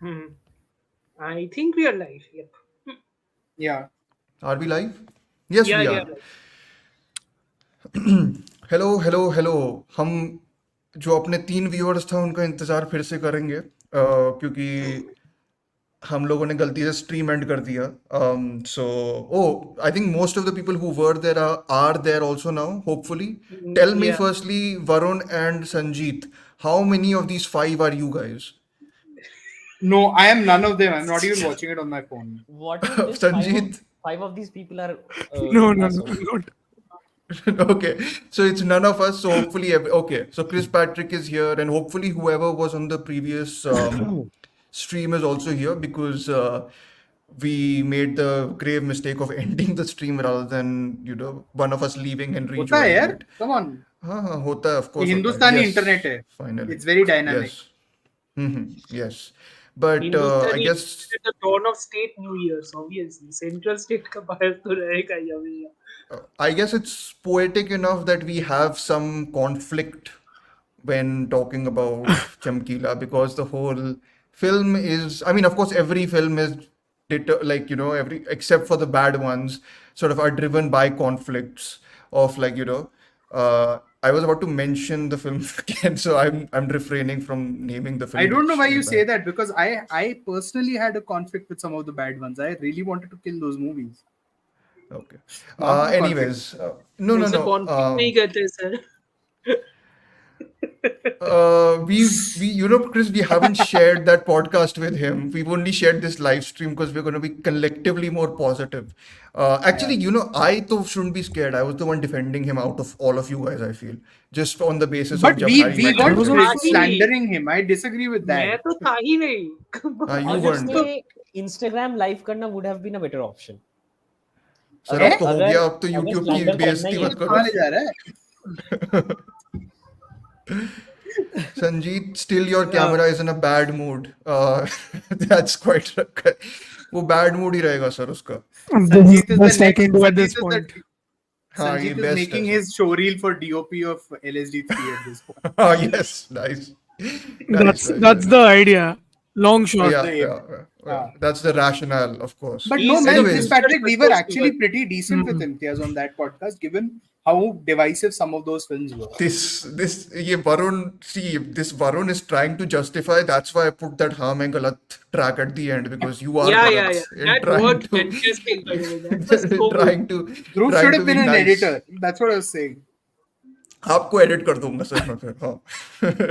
Hmm. I think we are live. Yep. Yeah. Are we live? Yes, Yeah, we yeah. are. Hello hello hello हम जो अपने 3 viewers था उनका इंतज़ार फिर से करेंगे क्योंकि हम लोगों ने गलती से स्ट्रीम एंड कर दिया so oh I think most of the people who were there are there also now hopefully tell me Yeah. Firstly Varun and Sanjeet how many of these 5 are you guys No, I am none of them. I'm not even watching it on my phone. What is this? Sanjeet Five of these people are No, in no, us no, only. not. okay, so it's none of us. So hopefully, okay. So Chris Patrick is here, and hopefully whoever was on the previous stream is also here because we made the grave mistake of ending the stream rather than one of us leaving and होता है rejoining यार. it. Come on. हाँ हाँ होता है, of ये course होता है. हिंदुस्तानी Yes, इंटरनेट है. finally. It's very dynamic. Yes. Yes. But I Hindustani guess at the dawn of state New Year's, obviously. Central state का बाहर तो रहेगा ही हमेशा. I guess it's poetic enough that we have some conflict when talking about Chamkila because the whole film is, I mean, of course, every film is every except for the bad ones, sort of are driven by conflicts of I was about to mention the film again, so I'm refraining from naming the film. I don't know why which you is say bad. that because I personally had a conflict with some of the bad ones. I really wanted to kill those movies. Okay. Not the Anyways, no, no, ऐसे no. conflict नहीं करते sir. Chris, we haven't shared that podcast with him. We've only shared this live stream because we're going to be collectively more positive. Actually, I too shouldn't be scared. I was the one defending him out of all of you guys, I feel. Just on the basis But of Jab we Harry Met got Sejal. was- slandering him. I disagree with मैं that. तो था ही नहीं. You I'll just weren't. say Instagram live करना would have been a better option. Sir अरे? अब तो हो अगर- गया, अब तो अगर YouTube की slander करना बेइज्जती ही है, मत करो. कहाँ ले जा रहा है? Sanjeet, still your camera is in a bad mood. That's quite. वो bad mood ही रहेगा सर उसका. This is Sanjit is best the I next. can do at this Sanjit is point. हाँ, ये Sanjit is best making है, his showreel for DOP of LSD3 at this point. Ah, yes, nice. That's Nice, that's nice. the idea. Long shot. Yeah, the- yeah. That's the rationale, of course. But He's no, man, anyways. Chris Patrick, we were Responsible. actually pretty decent with Imtiaz on that podcast, given how divisive some of those films were. ये Varun, see, this Varun is trying to justify. That's why I put that हाँ मैं गलत track at the end because you are Yeah, गलत yeah. in That trying worked to fantastic, by the way. That was so good. trying to Dhruv trying should to have be been an nice. editor. That's what I was saying. आपको edit कर दूंगा sir मैं फिर हाँ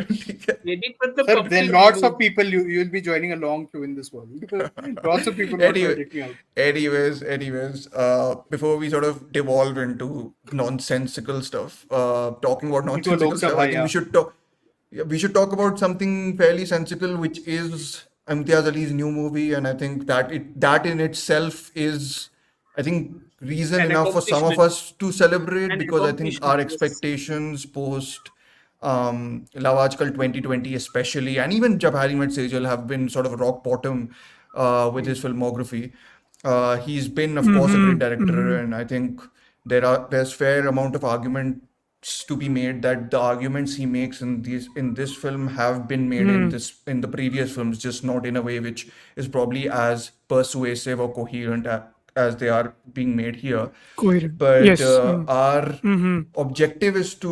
ठीक है. Edit with the Sir, puppy there are lots video. of people you'll be joining a long queue in this world. Lots of people want to Anyway, edit me out. anyways, before we sort of devolve into nonsensical stuff, talking about nonsensical Lok stuff, Sabha, I think yeah. we should talk. Yeah, we should talk about something fairly sensical, which is Imtiaz Ali's new movie, and I think that in itself is, I think, reason An enough for some of accomplishment. us to celebrate An because I think our accomplishment, yes. expectations post Love Aajkal 2020 especially, and even Jab Harry Met Sejal have been sort of rock bottom with his filmography. He's been, of course, a great director, and I think there's fair amount of arguments to be made that the arguments he makes in this film have been made in the previous films, just not in a way which is probably as persuasive or coherent as they are being made here. Coherent. But Yes. our objective is to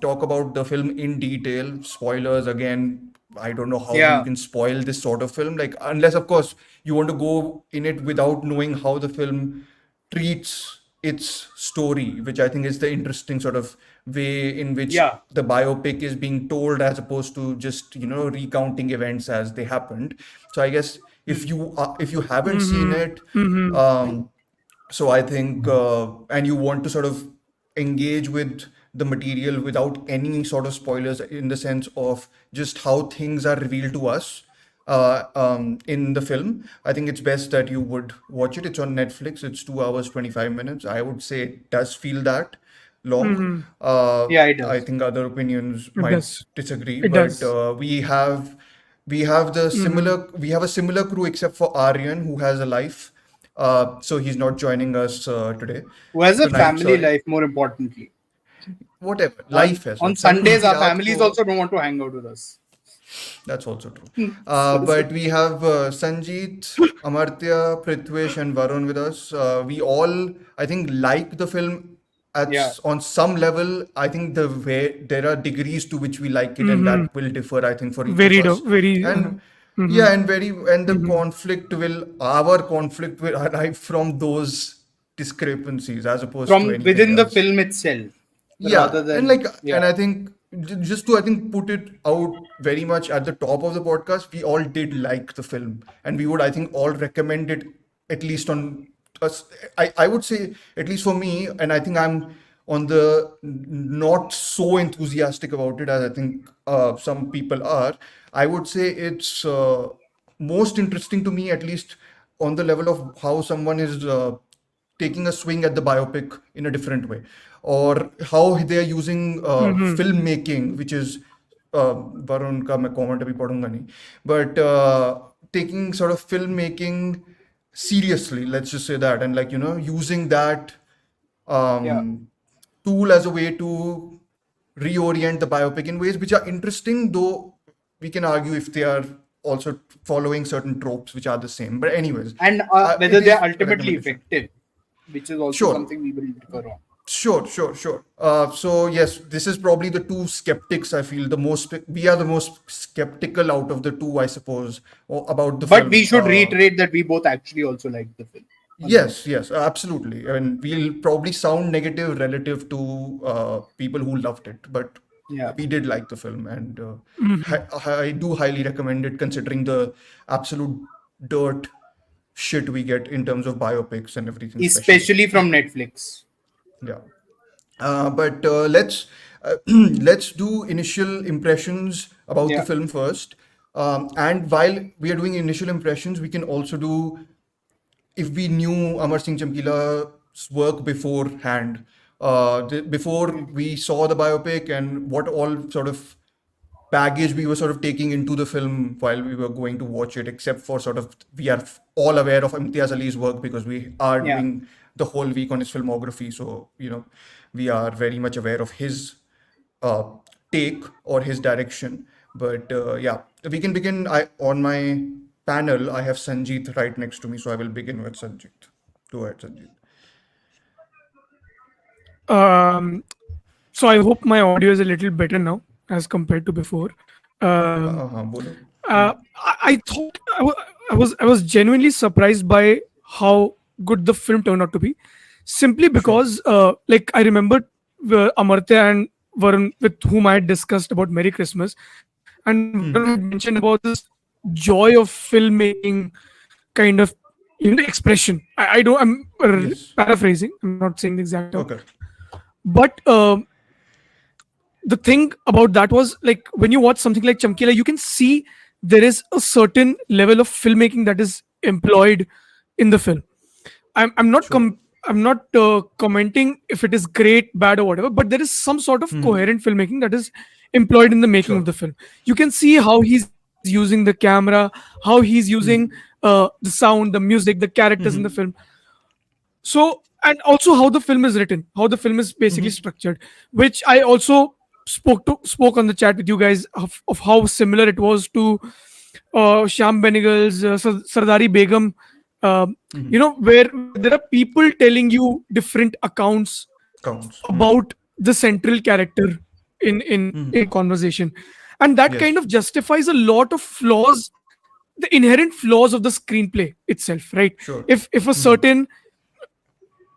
talk about the film in detail. Spoilers again. I don't know how Yeah. you can spoil this sort of film, like unless of course you want to go in it without knowing how the film treats its story, which I think is the interesting sort of way in which Yeah. the biopic is being told as opposed to just recounting events as they happened. So I guess if you haven't seen it, so I think and you want to sort of engage with the material without any sort of spoilers in the sense of just how things are revealed to us in the film, I think it's best that you would watch it. It's on Netflix. It's 2 hours 25 minutes. I would say it does feel that long. Yeah, it does. I think other opinions might does. disagree, It but does. we have we have a similar crew except for Aryan who has a life. So he's not joining us today. Who has a Tonight, family sorry. life, more importantly. Whatever life has. On Sundays, our families also don't want to hang out with us. That's also true. So- But we have Sanjit, Amartya, Prithvish, and Varon with us. We all, I think, like the film yeah. on some level. I think the way there are degrees to which we like it, and Mm-hmm. that will differ, I think, for each of Very, us. very. And Mm-hmm. yeah, and the our conflict will arrive from those discrepancies as opposed to From anything within the else. film itself, Yeah, rather and than like, and yeah, I think just to, I think, put it out very much at the top of the podcast, we all did like the film, and we would, I think, all recommend it, at least on us. I would say, at least for me, and I think I'm on the not so enthusiastic about it as I think some people are. I would say it's most interesting to me, at least on the level of how someone is taking a swing at the biopic in a different way, or how they are using Mm-hmm. filmmaking, which is Varun का मैं comment अभी पढ़ूंगा नहीं, but taking sort of filmmaking seriously, let's just say that, and like, using that yeah. um, tool as a way to reorient the biopic in ways which are interesting, though we can argue if they are also following certain tropes which are the same. But anyways, And whether it they are is a ultimately recommendation. effective, which is also Sure. something we will differ on. Sure. So yes, this is probably the two skeptics. I feel we are the most skeptical out of the two, I suppose, about the But we film. should reiterate that we both actually also like the film. Yes, absolutely. I mean, we'll probably sound negative relative to people who loved it, but Yeah. we did like the film, and I do highly recommend it, considering the absolute dirt shit we get in terms of biopics and everything, especially. Especially from Netflix. Yeah. But let's do initial impressions about the Yeah. film first. And while we are doing initial impressions, we can also do, if we knew Amar Singh Chamkila's work beforehand, before we saw the biopic, and what all sort of baggage we were sort of taking into the film while we were going to watch it, except for sort of, we are all aware of Imtiaz Ali's work because we are Yeah. doing the whole week on his filmography. So, we are very much aware of his uh, take or his direction. But yeah, we can begin. On my panel, I have Sanjit right next to me, so I will begin with Sanjit. Go ahead, Sanjit. Um, so I hope my audio is a little better now as compared to before. Um, हाँ बोलो. I thought I was genuinely surprised by how good the film turned out to be, simply Sure. because like I remember Amartya and Varun, with whom I had discussed about Merry Christmas, and Varun had mentioned about this joy of filmmaking kind of expression. I don't, I'm Yes. paraphrasing, I'm not saying the exact term, Okay. but the thing about that was, like, when you watch something like Chamkila, you can see there is a certain level of filmmaking that is employed in the film. I'm not Sure. I'm not commenting if it is great, bad, or whatever, but there is some sort of coherent filmmaking that is employed in the making of Sure. the film. You can see how he's using the camera, how he's using the sound, the music, the characters in the film. So, and also how the film is written, how the film is basically structured, which I also spoke on the chat with you guys of how similar it was to Sham Benegal's Sardari Begum, where there are people telling you different accounts Counts. about the central character in conversation, and that kind Yes. of justifies a lot of flaws, the inherent flaws of the screenplay itself, right? Sure. If a certain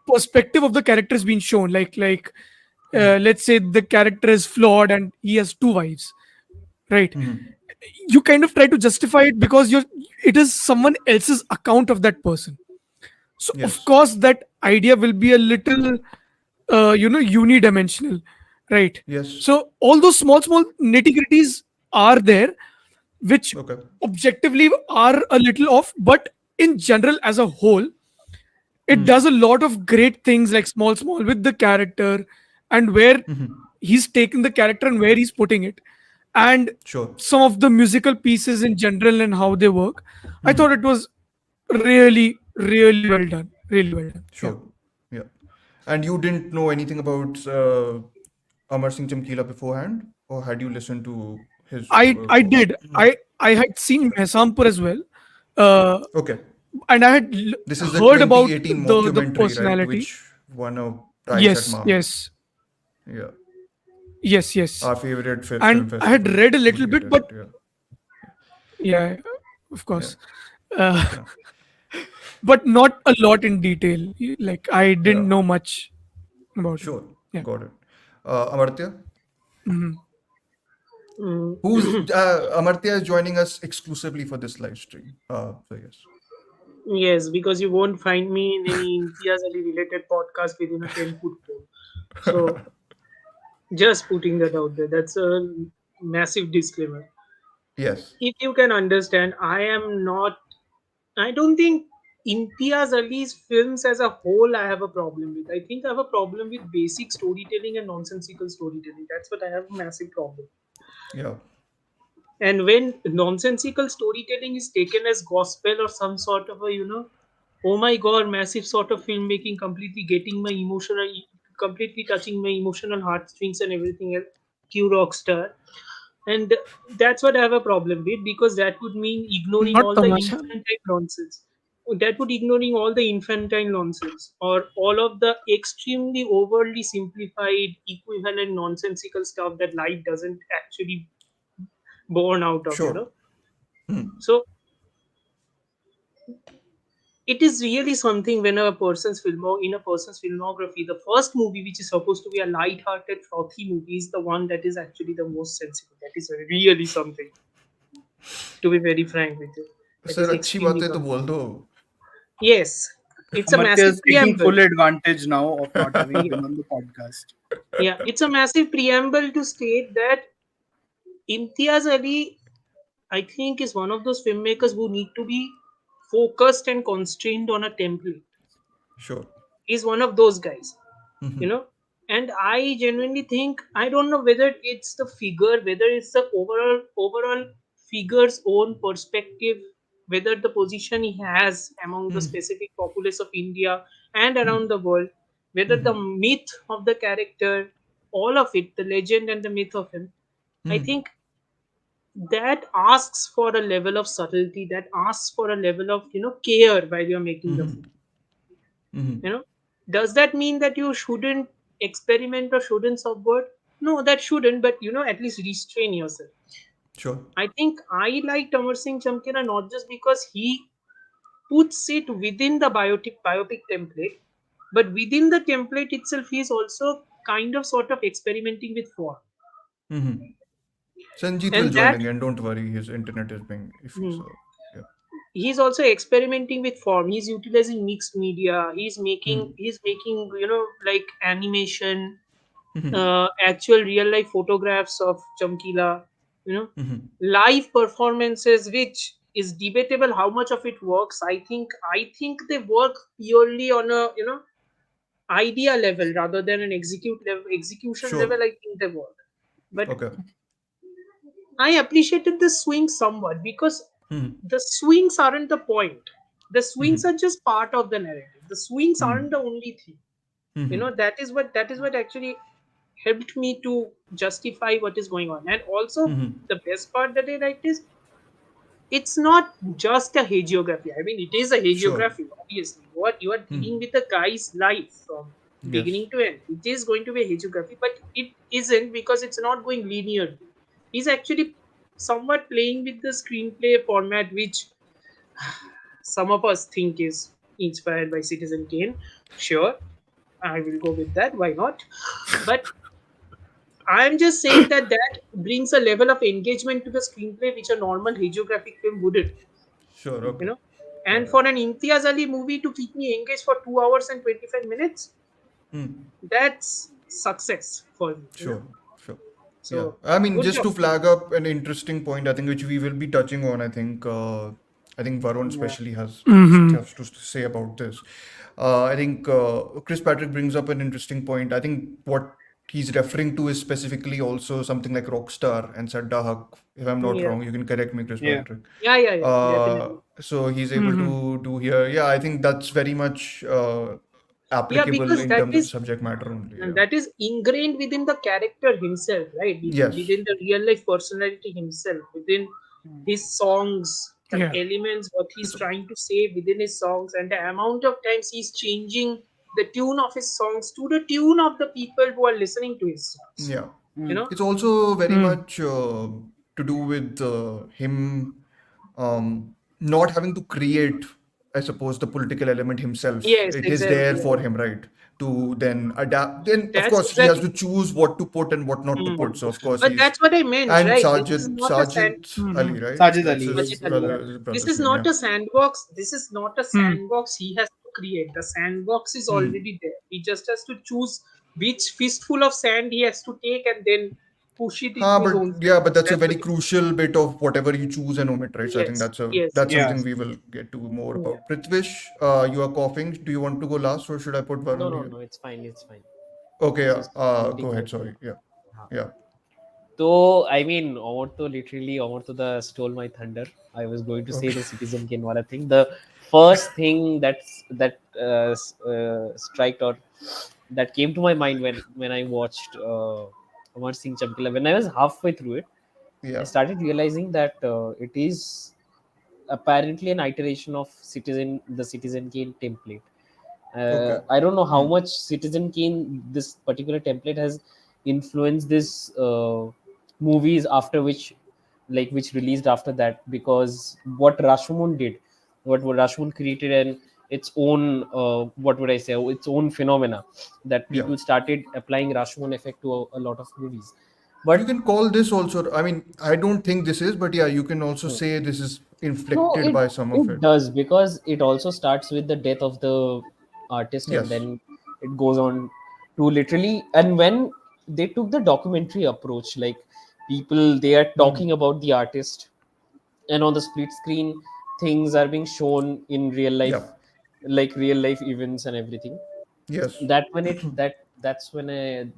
perspective of the character is being shown, like let's say the character is flawed and he has two wives, right? You kind of try to justify it because it is someone else's account of that person. So of Yes. course that idea will be a little unidimensional, right? Yes. So all those small nitty gritties are there, which Okay. objectively are a little off, but in general, as a whole, it does a lot of great things, like small with the character, and where he's taking the character and where he's putting it, and Sure. some of the musical pieces in general and how they work. I thought it was really well done, really well done. Yeah. Sure. Yeah. And you didn't know anything about Amar Singh Chamkila beforehand, or had you listened to his I work. did. I had seen Mehsampur as well, uh, Okay. and I had This is the heard about 2018 the mockumentary, right? personality. Which won a prize at Yes, MAM. yes, Yeah. yes, Our favorite film and I had festival. read a little Truly it bit, is. but Yeah. yeah, of Yeah. course, uh, Yeah. but not a lot in detail. Like I Yeah. didn't know much about it. Sure. Yeah. Got it. Amartya? Mhm. Mm. Amartya is joining us exclusively for this live stream. So yes. Yes, because you won't find me in any Imtiaz Ali related podcast within a 10-foot pole. So just putting that out there. That's a massive disclaimer. Yes. If you can understand, I am not. I don't think Imtiaz Ali's films as a whole I have a problem with. I think I have a problem with basic storytelling and nonsensical storytelling. That's what I have a massive problem. Yeah. And when nonsensical storytelling is taken as gospel or some sort of a, oh my god, massive sort of filmmaking, completely getting my emotional, completely touching my emotional heartstrings and everything else, Q Rockstar. And that's what I have a problem with, because that would mean ignoring Not all the Tamasha. infantile nonsense. That would ignoring all the infantile nonsense or all of the extremely overly simplified, equivalent nonsensical stuff that life doesn't actually born out of, Sure. Hmm. So it is really something when in a person's filmography, the first movie which is supposed to be a light-hearted, frothy movie is the one that is actually the most sensible. That is really something. To be very frank with you, that Sir, is अच्छी extremely बातें तो something. बोल दो. Yes, it's a Amartya massive is taking preamble. full advantage now of not having Yeah, been on the podcast. yeah, it's a massive preamble to state that Imtiaz Ali, I think, is one of those filmmakers who need to be focused and constrained on a template. Sure. He's one of those guys, Mm-hmm. you know. And I genuinely think, I don't know whether it's the figure, whether it's the overall figure's own perspective, whether the position he has among the specific populace of India and around the world, whether the myth of the character, all of it, the legend and the myth of him, I think that asks for a level of subtlety, that asks for a level of care while you're making the film. you know does that mean that you shouldn't experiment or shouldn't subvert? No, that shouldn't, but at least restrain yourself. Sure. I think I like Amar Singh Chamkila not just because he puts it within the biopic template, but within the template itself he is also kind of sort of experimenting with form. Mm-hmm. Sanjit will And join that again. Don't worry. His internet is being iffy. hmm, So yeah. he's also experimenting with form. He's utilizing mixed media. He's making like animation, actual real life photographs of Chamkila, you know, live performances, which is debatable how much of it works. I think they work purely on a idea level rather than an execution Sure. level. I think they work, but Okay. I appreciated the swings somewhat because Mm-hmm. the swings aren't the point. The swings are just part of the narrative. The swings aren't the only thing. Mm-hmm. That is what actually helped me to justify what is going on. And also Mm-hmm. the best part that I liked is it's not just a hagiography. I mean, it is a Sure. hagiography, obviously. What you are dealing with the guy's life from Yes. beginning to end. It is going to be a hagiography, but it isn't because it's not going linearly. He's actually somewhat playing with the screenplay format, which some of us think is inspired by Citizen Kane. Sure, I will go with that. Why not? But I'm just saying that that brings a level of engagement to the screenplay which a normal hagiographic film wouldn't. Sure. You Okay. know, Got and it. for an Imtiaz Ali movie to keep me engaged for 2 hours and 25 minutes, that's success for me. Sure. Sure. Yeah. So I mean, good just job. to flag up an interesting point, I think which we will be touching on. I think Varon Yeah. especially has Hmm. stuff to say about this. I think Chris Patrick brings up an interesting point. I think what he's referring to is specifically also something like Rockstar and Sadda Haq. If I'm not Yeah, wrong, you can correct me, Chris Yeah. Patrick. yeah, definitely. So he's able to do here. Yeah, I think that's very much Yeah, applicable because in terms of the subject matter only. and Yeah. that is ingrained within the character himself, right? Yes. Within the real life personality himself, within his songs, the Yeah. elements, what he's It's trying to say within his songs, and the amount of times he's changing the tune of his songs to the tune of the people who are listening to his songs. yeah. You know? It's also very Hmm. much to do with him not having to create, I suppose, the political element himself. Yes, It is exactly. there for him, right? To then adapt. Then, of That's course, he has exactly. to choose what to put and what not to Hmm. put. So, of course, But he's that's what I meant, and right? This is not a sand. Sajid Ali, right? Sajid That's Ali, his yes. Sajid Ali, yeah. brother, his This brother's is name. not Yeah. a sandbox. This is not a Hmm. sandbox he has to create. The sandbox is Hmm. already there. He just has to choose which fistful of sand he has to take and then push it into his But own yeah, but sandbox. that's a That's very what it is. crucial bit of whatever you choose and omit, right? So I think Yes, yes, that's yes. something Yes. we will get to more Yeah. about. Prithvish, you are coughing. Do you want to go last, or should I put No, Varun no, here? no. It's fine. It's fine. Okay, I'm yeah. just Go muting ahead. myself. Sorry. Yeah, हाँ. yeah. So I mean, Amar to the stole my thunder. I was going to say Okay. the Citizen Kane wala thing. The first thing that striked or that came to my mind when I watched Amar Singh Chamkila. When I was halfway through it, I Yeah. started realizing that it is apparently an iteration of the Citizen Kane template. Okay. I don't know how Hmm. much Citizen Kane, this particular template, has influenced this movies after which released after that, because what Rashomon did, what Rashomon created, and its own what would I say, its own phenomena, that Yeah. people started applying Rashomon effect to a lot of movies. You But can call this also. I mean, I don't think this is, but yeah, you can also say this is no, inflicted it by some of it it. does, because it also starts with the death of the artist, and Yes. then it goes on to literally. And when they took the documentary approach, like people they are Hmm. talking about the artist, and on the split screen things are being shown in real Yeah. life, like real life events and everything. Yes. That when it that's when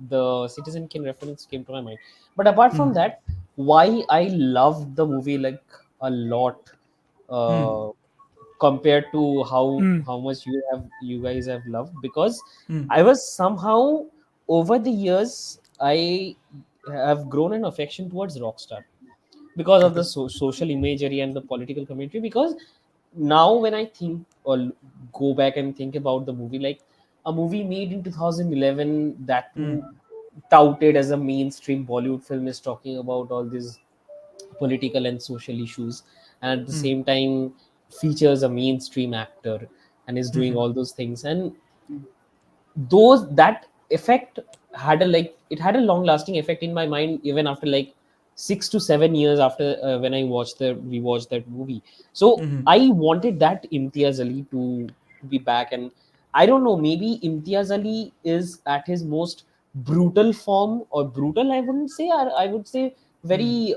the Citizen Kane reference came to my mind. But apart from Hmm. that, why I loved the movie like a lot, Hmm. uh, compared to Hmm. how much you guys have loved, because Hmm. I was somehow, over the years, I have grown an affection towards Rockstar because of Okay. the social imagery and the political commentary. Because now when I think or go back and think about the movie, like a movie made in 2011, that too Hmm. touted as a mainstream Bollywood film, is talking about all these political and social issues, and at the Hmm. same time features a mainstream actor and is doing Hmm. all those things. And those that effect had a like it had a long lasting effect in my mind, even after like 6 to 7 years after, when I watched the rewatched that movie. So Hmm. I wanted that Imtiaz Ali to be back. And I don't know, maybe Imtiaz Ali is at his most brutal form, or brutal I wouldn't say, or I would say Hmm. very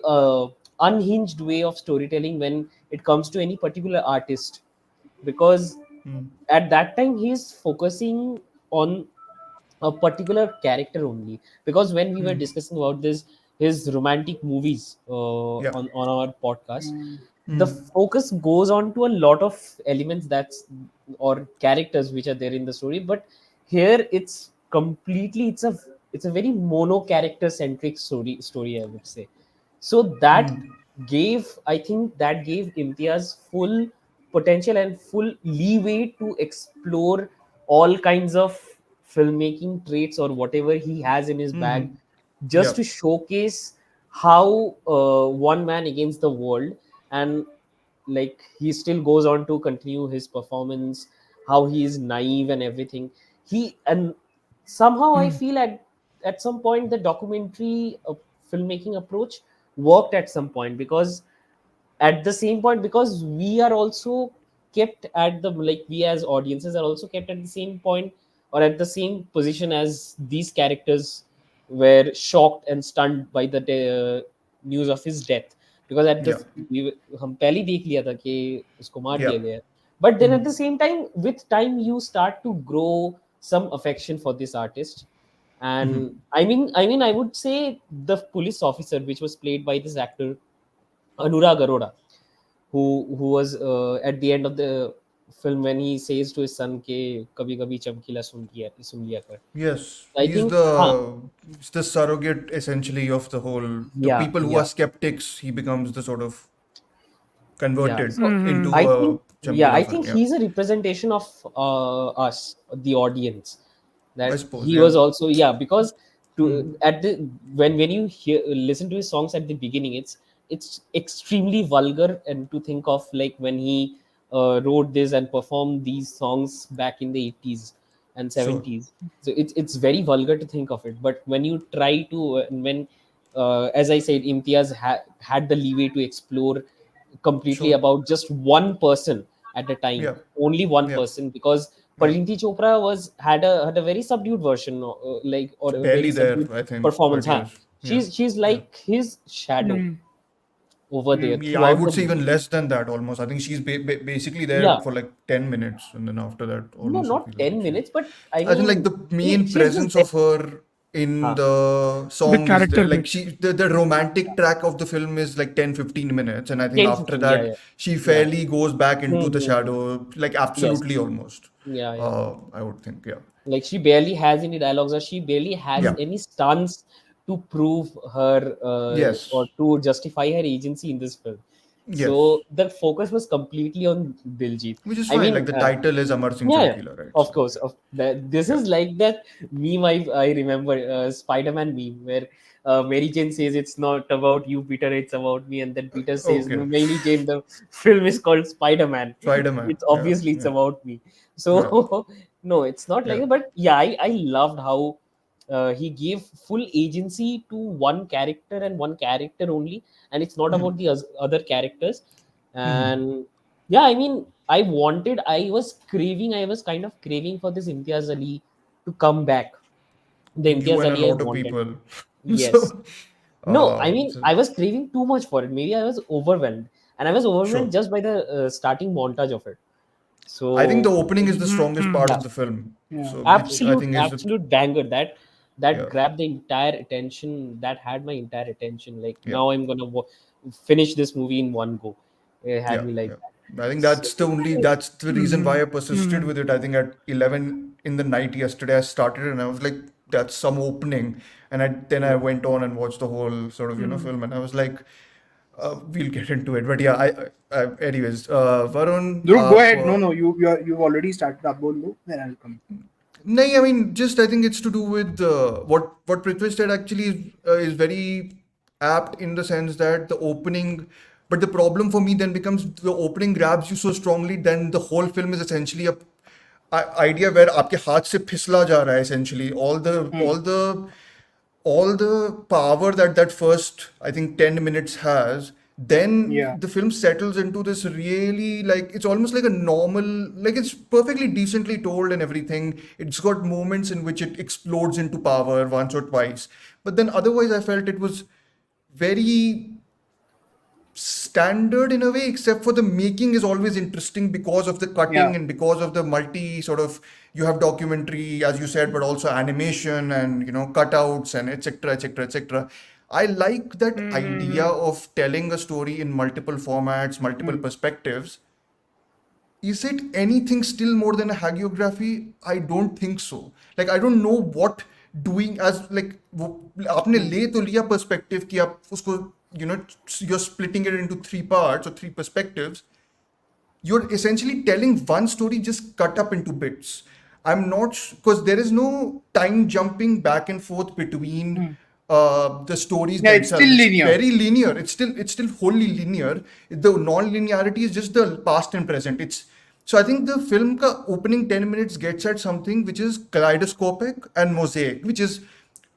unhinged way of storytelling when it comes to any particular artist. Because Hmm. at that time he's focusing on a particular character only. Because when we were Hmm. discussing about this his romantic movies Yeah. on our podcast, the Hmm. focus goes on to a lot of elements that's or characters which are there in the story. But here it's a very mono character centric story, I would say. So that Hmm. gave Imtiaz full potential and full leeway to explore all kinds of filmmaking traits or whatever he has in his bag, Hmm. just Yeah. to showcase how one man against the world. And like he still goes on to continue his performance, how he is naive and everything. He and somehow I Hmm. feel at some point the documentary filmmaking approach worked at some point, because at the same point, because we are also kept at the like we as audiences are also kept at the same point or at the same position as these characters were shocked and stunned by the news of his death. Because at the Yeah. हम पहले ही देख लिया था कि उसको मार Yeah. दिया गया है. But then at Hmm. the same time, with time you start to grow some affection for this artist. And Hmm. I would say the police officer which was played by this actor Anurag Arora, who was at the end of the film when he says to his son ke kabhi kabhi chamkila sun liya kar. Yes, I think he's the surrogate essentially of the whole. The yeah, people who are yeah, skeptics, he becomes the sort of yeah. converted So into I a think, yeah, I Chamkila fan. think Yeah, he's a representation of us, the audience. I That suppose. he Yeah. was also, yeah, because Hmm. to at the when you listen to his songs at the beginning, it's extremely vulgar, and to think of like when he wrote this and performed these songs back in the 80s and Sure. 70s. So it's very vulgar to think of it. But when you try to when as I said, Imtiaz had the leeway to explore completely Sure. about just one person at a time, Yeah. only one Yeah. person, because Yeah. Parineeti Chopra had a very subdued version, like, or a very Barely there, subdued I think. performance. But Huh? yes. Yeah. She's Yeah. like his shadow over there Yeah, I throughout would the say movie. even less than that almost. I think she's basically there Yeah, for like 10 minutes, and then after that, no, almost it not feels like 10 minutes, but I as in like mean, the main she's just presence there. of her in Huh? the The song is there. character Like bit. the romantic track of the film is like 10-15 minutes, and I think 10, after 15. Yeah, that, yeah, she yeah. fairly goes back into the Mm-hmm. shadow, like absolutely Yes. almost. Yeah, yeah. I would think, yeah. Like she barely has any dialogues, or she barely has Yeah. any stunts to prove her or Yes. to justify her agency in this film. Yes. So the focus was completely on Diljit. Which is I fine. Like mean, the title is Amar Singh yeah, yeah, Chamkila, right? of So, course. yeah. This Yeah. is like that meme I remember, Spider-Man meme, where Mary Jane says it's not about you, Peter, it's about me, and then Peter says, Okay. no, Mary Jane, the film is called Spider-Man. Spider-Man. It's Yeah. obviously it's Yeah. about me. Yeah. So no, it's not like Yeah. that. But yeah, I loved how he gave full agency to one character and one character only, and it's not about the other characters. And yeah, I mean, I was kind of craving for this Imtiaz Ali to come back. The You Imtiaz and a Ali I lot of wanted. people. Yes. So, No, I mean, so I was craving too much for it. Maybe I was overwhelmed. And I was sure. overwhelmed just by the starting montage of it. I think the So, opening is the strongest part yeah, of the film. Yeah. So, which I absolute, think is the, absolute banger. That yeah, grabbed the entire attention. That had my entire attention. Like, yeah, now I'm gonna finish this movie in one go. It had yeah, me like yeah. that. I think So, that's the reason why I persisted with it. I think at 11 in the night yesterday, I started and I was like, that's some opening. And then I went on and watched the whole sort of, film. And I was like, we'll get into it. But yeah, anyways, Varun, Dhruv, go ahead. No, no, you've already started. Up, bolo, then I'll come. No, I mean, just I think it's to do with what Prithvi said actually is very apt in the sense that the opening, but the problem for me then becomes the opening grabs you so strongly, then the whole film is essentially a idea where आपके हाथ से फिसला जा रहा है essentially all the power that that first I think 10 minutes has, then Yeah. the film settles into this really like it's almost like a normal, like it's perfectly decently told and everything. It's got moments in which it explodes into power once or twice, but then otherwise I felt it was very standard in a way, except for the making is always interesting because of the Yeah. cutting and because of the multi sort of, you have documentary as you said, but also animation and cutouts and etc etc etc. I like that idea of telling a story in multiple formats, multiple Hmm. perspectives. Is it anything still more than a hagiography? I don't think so. Like I don't know what doing as like आपने Hmm. ले तो लिया perspective कि आप उसको you know you're splitting it into three parts or three perspectives. You're essentially telling one story just cut up into bits. I'm not because there is no time jumping back and forth between Hmm. the stories Yeah, it's still themselves. It's linear. very linear. It's still wholly linear. The non-linearity is just the past and present. It's so I think the film ka opening 10 minutes gets at something which is kaleidoscopic and mosaic, which is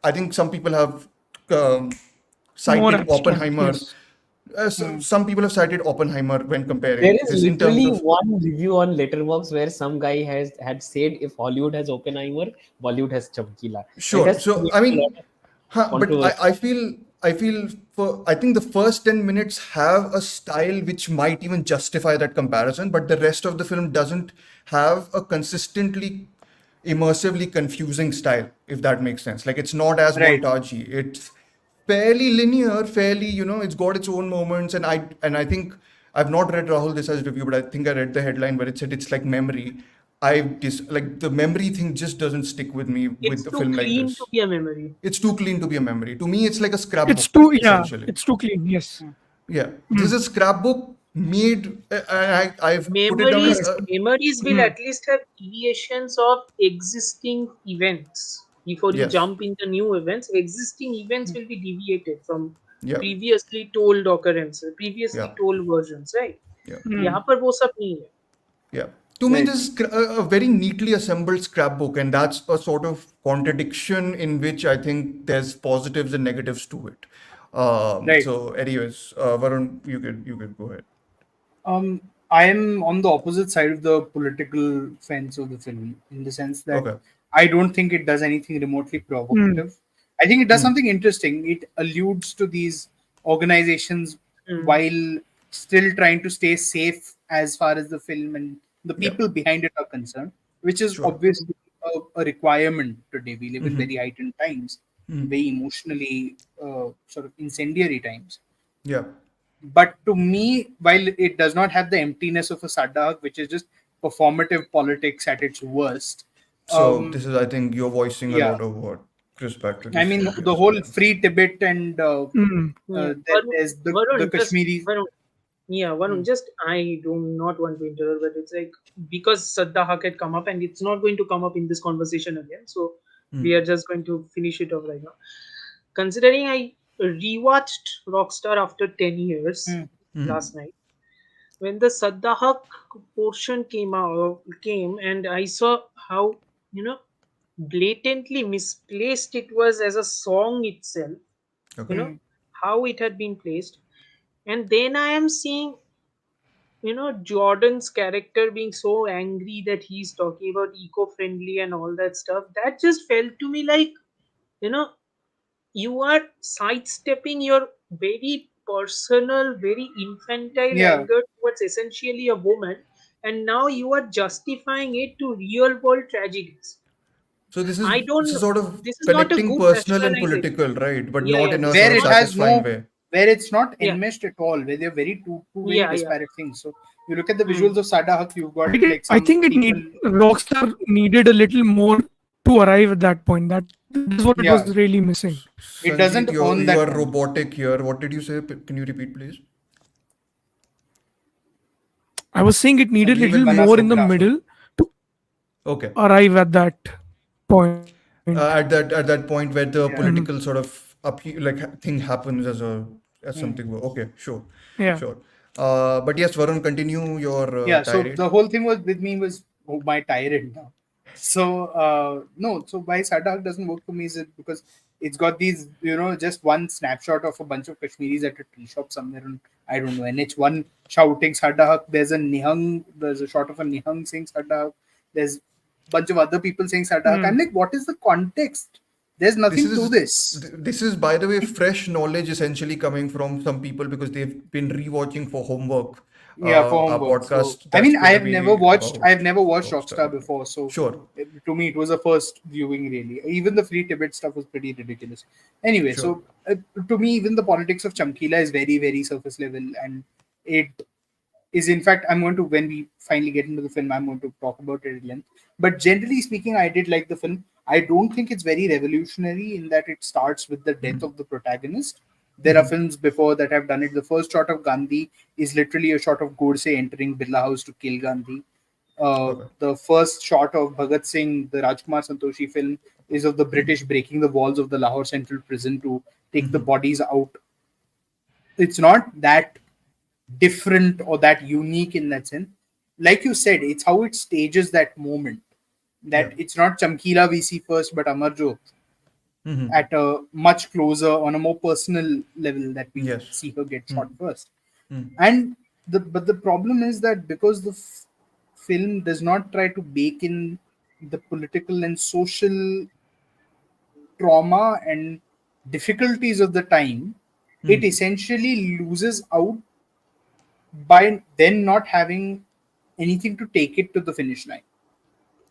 I think some people have um, More cited abstract, Oppenheimer. yes. Hmm. Some people have cited Oppenheimer when there comparing is this in terms literally of one review on Letterboxd where some guy had said if Hollywood has Oppenheimer, Bollywood has Chamkila. It sure. has So I created a lot mean, of but controversy. I feel for I think the first 10 minutes have a style which might even justify that comparison, but the rest of the film doesn't have a consistently immersively confusing style, if that makes sense. Like it's not as Right. montagey. It's fairly linear, fairly, it's got its own moments, and I think I've not read Rahul Desai's review, but I think I read the headline where it said it's like memory. Like the memory thing just doesn't stick with me with It's a too film like clean to this. be a memory. It's too clean to be a memory. To me, it's like a It's scrapbook, too, yeah, essentially. it's too clean. Yes. Yeah, this is a scrapbook made. I've put it down as Memories, a, memories will Mm. at least have deviations of existing events. Before you yes. jump into new events, existing events will be deviated from Yeah, previously told occurrences, yeah, previously told versions, right? yeah. यहाँ Mm. पर वो सब नहीं है. Yeah. To me, Right. this is a very neatly assembled scrapbook, and that's a sort of contradiction in which I think there's positives and negatives to it. Right. Anyways, Varun, you could go ahead. I am on the opposite side of the political fence of the film, in the sense that Okay. I don't think it does anything remotely Mm. provocative. I think it does Hmm. something interesting. It alludes to these organizations Hmm. while still trying to stay safe as far as the film and the Yeah. people behind it are concerned, which is Sure. obviously a requirement today. We live in very heightened times, very emotionally sort of incendiary times. Yeah. But to me, while it does not have the emptiness of a Sadak, which is just performative politics at its worst, So um, this is, I think, you're voicing a yeah, lot of what Chris Patrick I is mean saying here. the So whole yeah. free Tibet and Mm. Yeah. there's the Varun, just Kashmiri. Varun. Yeah, Varun, just I do not want to interrupt, but it's like because Sadda Haq had come up and it's not going to come up in this conversation again. So we are just going to finish it off right now. Considering I rewatched Rockstar after 10 years Hmm. last night, when the Sadda Haq portion came and I saw how, you know, blatantly misplaced it was as a song itself, you Okay. know, Hmm. how it had been placed. And then I am seeing, Jordan's character being so angry that he's talking about eco-friendly and all that stuff. That just felt to me like, you know, you are sidestepping your very personal, very infantile Yeah, anger towards essentially a woman, and now you are justifying it to real world tragedies. So I this don't is know. sort of This is not a connecting good personal and rationalization. political, right? But Yeah, not yeah, in a this is sort where of it not. has satisfying no, way. where it's not Yeah, enmeshed at all, where they're very two very yeah, yeah. disparate things. So you look at the Hmm. visuals of Sadak, you've got like I some think it people. need Rockstar needed a little more to arrive at that point. That is what it Yeah, was really missing. it Sanjit, doesn't you earn you that are moment. robotic here. What did you say? Can you repeat, please? I was saying it needed a Sanjeev little will more in Manasov the graph. middle to Okay. arrive at that point. At that point where the Yeah. Mhm. political sort of thing happens as Hmm. something. Okay, sure, Yeah. sure. But yes, Varun, continue your Yeah, so tirade. the whole thing was with me was my tyrant now. So no, so why Sadak doesn't work for me is it because it's got these, just one snapshot of a bunch of Kashmiris at a tea shop somewhere on, I don't know, NH1 shouting Sadak. There's a shot of a Nihang saying Sadak. There's a bunch of other people saying Sadak. I'm Mm. like, what is the context? There's This nothing to is this. this is, by the way, fresh knowledge essentially coming from some people because they've been rewatching for homework. Yeah, for Our homework. So podcast I that's mean, going to be I've about never watched Rockstar. Rockstar before. So Sure, to me, it was a first viewing. Really, even the free Tibet stuff was pretty ridiculous. Anyway, sure. so to me, even the politics of Chamkila is very, very surface level, and it is in fact I'm going to when we finally get into the film I'm going to talk about it at length. But generally speaking, I did like the film. I don't think it's very revolutionary in that it starts with the death of the protagonist. There are films before that have done it. The first shot of Gandhi is literally a shot of Godse entering Birla House to kill Gandhi. Okay. The first shot of Bhagat Singh, the Rajkumar Santoshi film, is of the British breaking the walls of the Lahore Central Prison to take the bodies out. It's not that different or that unique in that sense. Like you said, it's how it stages that moment. Yeah. That it's not Chamkila we see first, but Amar Hmm. at a much closer, on a more personal level that we Yes. see her get Hmm. shot first. Hmm. And the problem is that because the film does not try to bake in the political and social trauma and difficulties of the time, it essentially loses out by then not having anything to take it to the finish line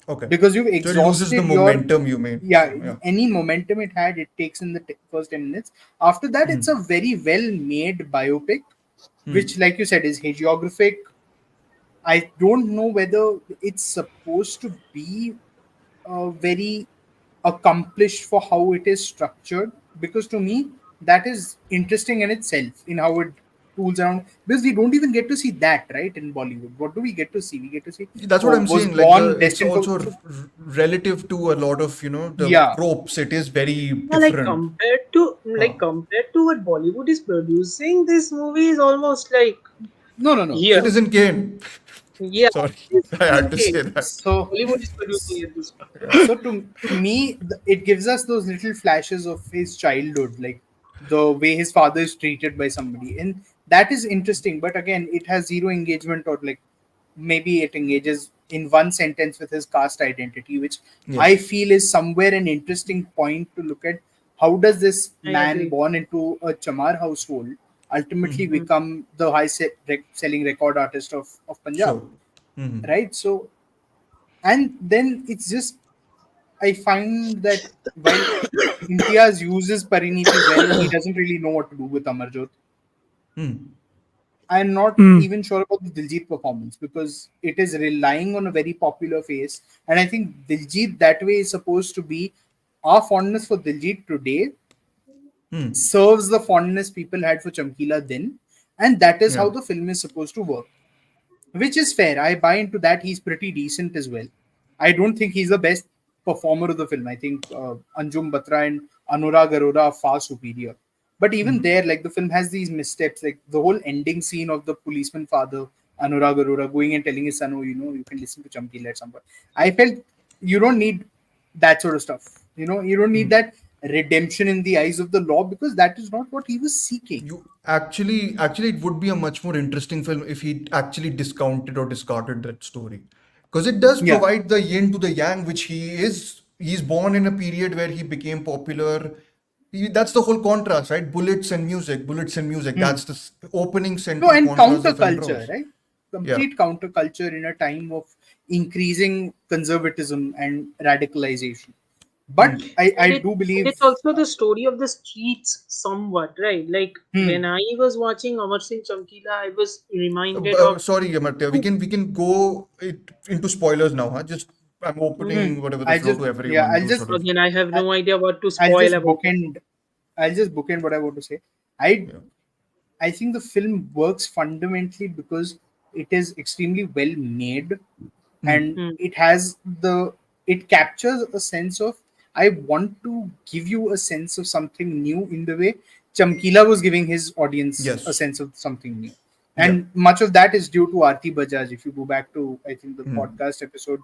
Okay. because you've So it loses the exhausted your momentum, you mean? yeah Yeah. any momentum it had it takes in the first 10 minutes. After that it's a very well made biopic which, like you said, is hagiographic. I don't know whether it's supposed to be very accomplished for how it is structured, because to me that is interesting in itself in how it tools around, because we don't even get to see that, right? In Bollywood, what do we get to see? We get to see, That's what oh, I'm was saying. Like born it's destined for, also so, relative to a lot of the yeah. tropes. It is very Yeah, like different. Huh. compared to what Bollywood is producing, this movie is almost like No, no, no. here. Citizen Kane. Yeah, Sorry, it's I had Citizen to Kane. say that. So Hollywood is producing at this point. Yeah. so to me, it gives us those little flashes of his childhood, like the way his father is treated by somebody, and that is interesting. But again, it has zero engagement, or like maybe it engages in one sentence with his caste identity, which I Yes. feel is somewhere an interesting point to look at. How does this I man agree. born into a Chamar household ultimately Hmm. Mm. become the selling record artist of Punjab, Sure. Hmm. right? So, and then it's just, I find that while Imtiaz uses Parineeti well, he doesn't really know what to do with Amarjot. Hmm. I'm not Mm. even sure about the Diljit performance, because it is relying on a very popular face. And I think Diljit that way is supposed to be, our fondness for Diljit today Hmm. serves the fondness people had for Chamkila then. And that is Yeah. how the film is supposed to work, which is fair. I buy into that. He's pretty decent as well. I don't think he's the best performer of the film. I think Anjum Batra and Anurag Arora are far superior. But even Hmm. there, like the film has these missteps, like the whole ending scene of the policeman father, Anurag Arora, going and telling his son, "Oh, you can listen to Chamkila at some point." I felt you don't need that sort of stuff. You don't need that redemption in the eyes of the law, because that is not what he was seeking. You actually, it would be a much more interesting film if he actually discounted or discarded that story, because it does Yeah. provide the yin to the yang, which he's born in a period where he became popular. That's the whole contrast, right? Bullets and music. Hmm. That's the opening No, central and contrast the film counterculture, draws. right? Yeah. Complete counterculture in a time of increasing conservatism and radicalization. But Hmm. I And do and believe, it's also the story of the streets somewhat, right? Like when hmm, I was watching Amar Singh Chamkila, I was reminded of Sorry, Amartya. two. We can go into spoilers now, huh? Just I'm Hmm. opening whatever the I floor just, to yeah, everyone to sort of. Again, I have I, no idea what to I'll spoil just about it. bookend, I'll just bookend what I want to say. I Yeah. I think the film works fundamentally because it is extremely well made, and Hmm. Hmm. it captures a sense of, I want to give you a sense of something new in the way Chamkila was giving his audience a Yes. sense of something new. Yeah. And much of that is due to Aarti Bajaj. If you go back to, I think, the Hmm. podcast episode,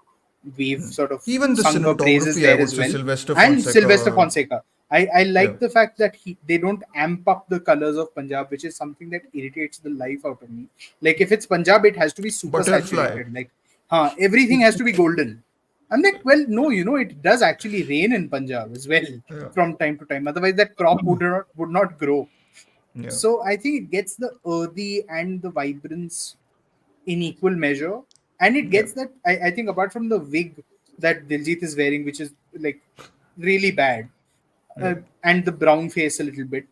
we've sort of Even the sung her praises cinematography, I there would as say well. Sylvester And Sylvester Fonseca. Fonseca. I Yeah. like the fact that they don't amp up the colors of Punjab, which is something that irritates the life out of me. Like if it's Punjab, it has to be super Butterfly. saturated. Like, everything has to be golden. I'm like, well, no, it does actually rain in Punjab as well Yeah. from time to time. Otherwise, that crop would not grow. Yeah. So I think it gets the earthy and the vibrance in equal measure, and it Yeah. gets that. I think apart from the wig that Diljit is wearing, which is like really bad, Yeah. and the brown face a little bit,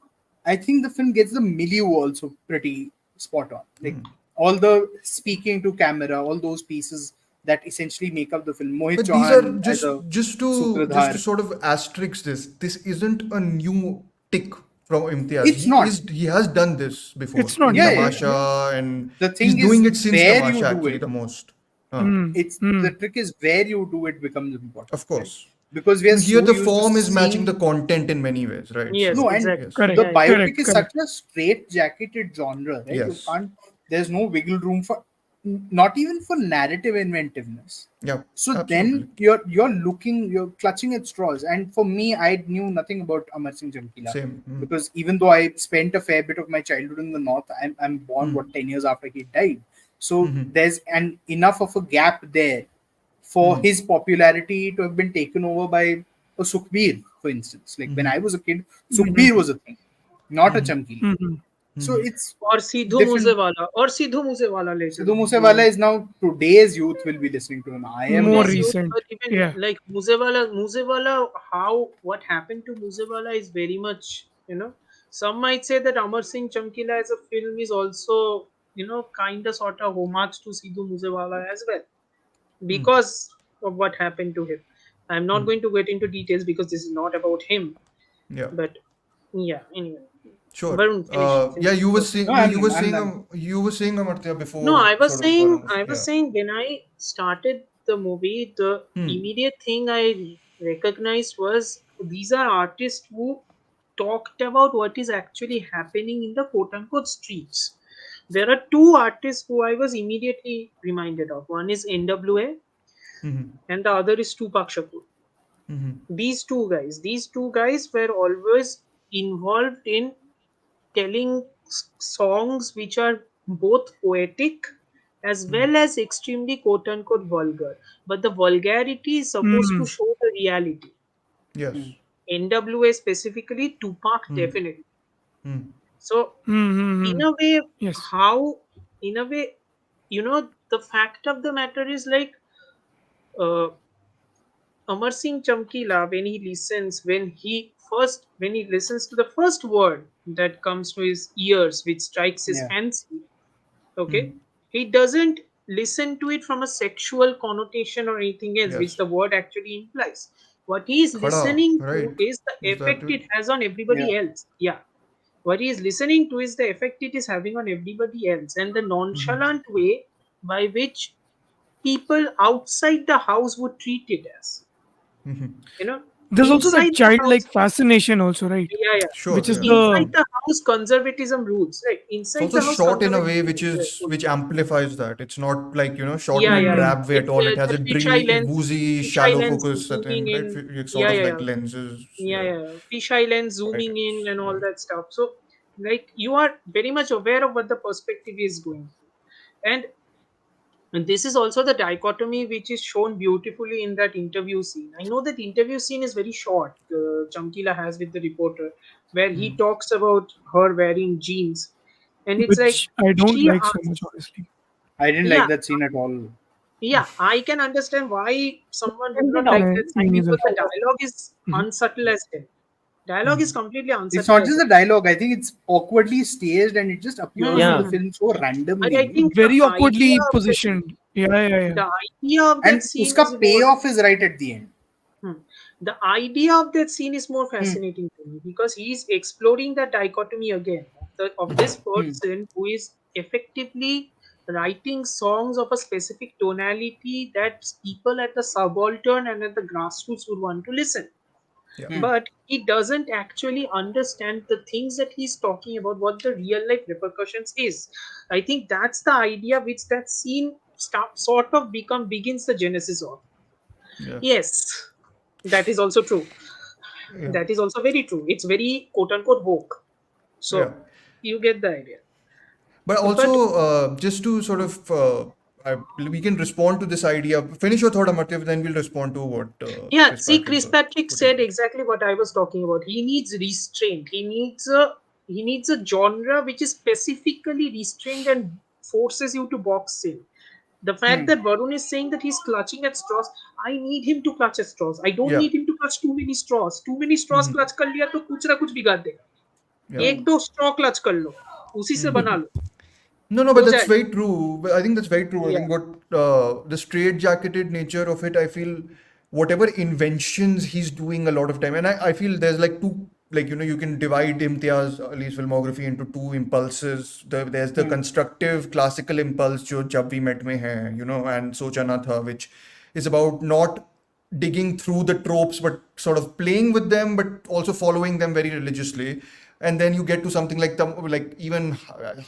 I think the film gets the milieu also pretty spot on. Like all the speaking to camera, all those pieces that essentially make up the film. Mohit But these are Chauhan as just a just to Sutradhar. sort of asterisk this. This isn't a new tick from Imtiaz. It's not. He has done this before It's not in Yeah, new. yeah, Yeah. yeah. Tamasha, and The he's thing doing is it since where you Tamasha do actually it. the most. Mm. It's the Mm. trick is where you do it becomes important, Of right? course. Because we are And here so the used to form is matching the seeing. content in many ways, right? Yes, No, So and exactly. yes. Correct. the Yeah, yeah. biopic Correct. is Correct. such a straight jacketed genre, right? You Yes. can't. There's no wiggle room for, not even for narrative inventiveness. Yeah. So Absolutely. then you're clutching at straws. And for me, I knew nothing about Amar Singh Chamkila, Same. because even though I spent a fair bit of my childhood in the north, I'm born what 10 years after he died. So there's an enough of a gap there for his popularity to have been taken over by a Sukhbir, for instance. Like when I was a kid, Sukhbir was a thing, not a Chamkila. Mhm. So it's Or Sidhu different. Musewala. Or Sidhu Musewala later Sidhu on. Moosewala is now, today's youth will be listening to him. I am More not. Today's youth, recent. but even Yeah. like Musewala, how what happened to Musewala is very much. some might say that Amar Singh Chamkila as a film is also, kind of sort of homage to Sidhu Moosewala as well, because of what happened to him. I'm not going to get into details because this is not about him. Yeah. But yeah, anyway. Sure. Varun, finish. Yeah, you were First. saying No, I'm done. you were saying Amartya No, before I was sort of saying, Varun. I was Yeah. saying when I started the movie, the immediate thing I recognized was these are artists who talked about what is actually happening in the quote unquote streets. There are two artists who I was immediately reminded of. One is NWA Mm-hmm. and the other is Tupac Shakur. Mm-hmm. These two guys were always involved in telling songs which are both poetic as well as extremely quote unquote vulgar. But the vulgarity is supposed to Hmm. show the reality. Yes. Hmm. NWA specifically, Tupac Mm. definitely. Mm. So, Hmm. Hmm. in Hmm. a way, Yes. how, in a way, the fact of the matter is like uh, Amar Singh Chamkila, when he listens to the first word that comes to his ears, which strikes his Yeah. fancy, okay, Mm. he doesn't listen to it from a sexual connotation or anything else, which Yes. the word actually implies. What he is Khada, listening to right? is the Is that effect it? it has on Yeah. everybody else. Yeah. What he is listening to is the effect it is having on everybody else and the Mm-hmm. nonchalant way by which people outside the house would treat it as. Mm-hmm. You know, There's also inside that the house, childlike fascination, also, right? yeah, yeah. Which Sure. is Yeah. Inside the the house, conservatism rules. Right. It's Inside also the house, shot in a way conservatism which is rules. which amplifies that. It's not like shot in Yeah, a yeah, yeah. Hmm. drab way at It's all. It has the a fisheye dreamy, lens, woozy, fisheye shallow lens focus zooming setting, right? in. It's sort Yeah, of yeah, like yeah. lenses. Yeah, Yeah. yeah. Fisheye lens Right. zooming in and all Yeah. that stuff. So, like, you are very much aware of what the perspective is going through. And this is also the dichotomy which is shown beautifully in that interview scene. I know that interview scene is very short, Chamkila has with the reporter, where he talks about her wearing jeans. And it's like, which I don't she like so asks, much, honestly. I didn't yeah, like that scene at all. yeah, I can understand why someone would And not then like that Me scene neither. because the dialogue is Mhm. unsubtle as hell. Dialogue is completely It's unsubtle not as just hell. the dialogue. I think it's awkwardly staged and it just appears in the yeah, Hmm. film so I randomly. think Very awkwardly positioned. Yeah, yeah, yeah. the idea of that And scene is uska more. payoff is right at the end. Hmm. The idea of that scene is more Hmm. fascinating to me because he's exploring that dichotomy again of this Hmm. person who is effectively writing songs of a specific tonality that people at the subaltern and at the grassroots would want to listen. Yeah. Hmm. But he doesn't actually understand the things that he's talking about, what the real life repercussions is. I think that's the idea which that scene sort of begins the genesis of. Yeah. Yes, that is also true. Yeah. That is also very true. It's very quote unquote woke. Yeah. So you get the idea. But But also, just to sort of, we can respond to this idea. Finish your thought, Amartya, then we'll respond to what yeah, Chris see, Patrick Chris was Patrick putting said forth. exactly what I was talking about. He needs restraint. He needs a genre which is specifically restrained and forces you to box in. The fact Hmm. that Varun is saying that he's clutching at straws, I need him to clutch at straws. I don't Yeah. need him to clutch too many straws. Too many straws Mm-hmm. clutch कर लिया तो कुछ ना कुछ बिगाड़ देगा. Yeah. एक दो straw clutch कर लो, उसी से बना लो, No, no, but हो that's जाएगा. very true. I think that's very true. I Yeah. think what the straight-jacketed nature of it, I feel whatever inventions he's doing a lot of time, and I feel there's like two, like, you can divide Imtiaz Ali's filmography into two impulses. There's the Hmm. constructive classical impulse, jo Jab We Met mein hai, and Socha Na Tha, which is about not digging through the tropes, but sort of playing with them, but also following them very religiously. And then you get to something like even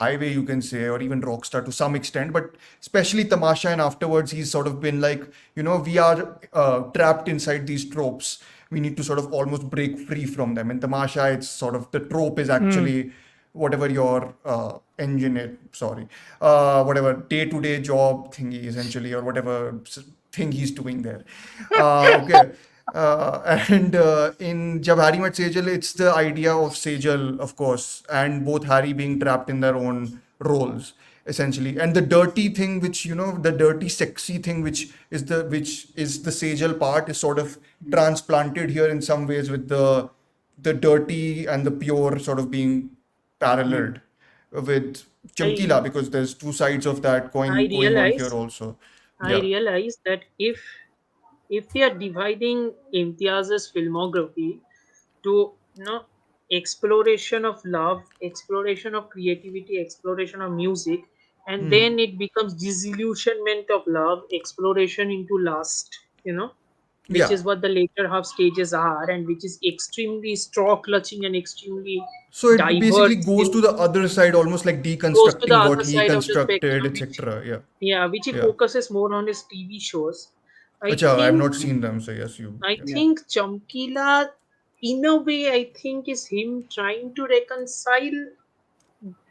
Highway, you can say, or even Rockstar to some extent, but especially Tamasha. And afterwards, he's sort of been like, we are trapped inside these tropes. We need to sort of almost break free from them. In Tamasha, it's sort of the trope is Hmm. actually whatever your whatever day-to-day job thingy essentially, or whatever thing he's doing there. Okay. And in Jab Harry Met Sejal, it's the idea of Sejal, of course, and both Harry being trapped in their own roles, essentially. And the dirty thing, which, the dirty, sexy thing, which is the Sejal part, is sort of transplanted here in some ways with the the dirty and the pure sort of being paralleled with I Chamkila, because there's two sides of that I coin going on here realize also. I Yeah. realize that if we are dividing Imtiaz's filmography to exploration of love, exploration of creativity, exploration of music, and then it becomes disillusionment of love, exploration into lust, which Yeah. is what the later half stages are, and which is extremely straw clutching and extremely So it basically diverse goes to in the other side, almost like goes to the deconstructing what other he side of the constructed, spectrum, which etc. Yeah. yeah, which he Yeah. focuses more on his TV shows. I Acha, I've think not seen them, so yes, you. I Yeah. Yeah. think Chamkila, in a way, I think is him trying to reconcile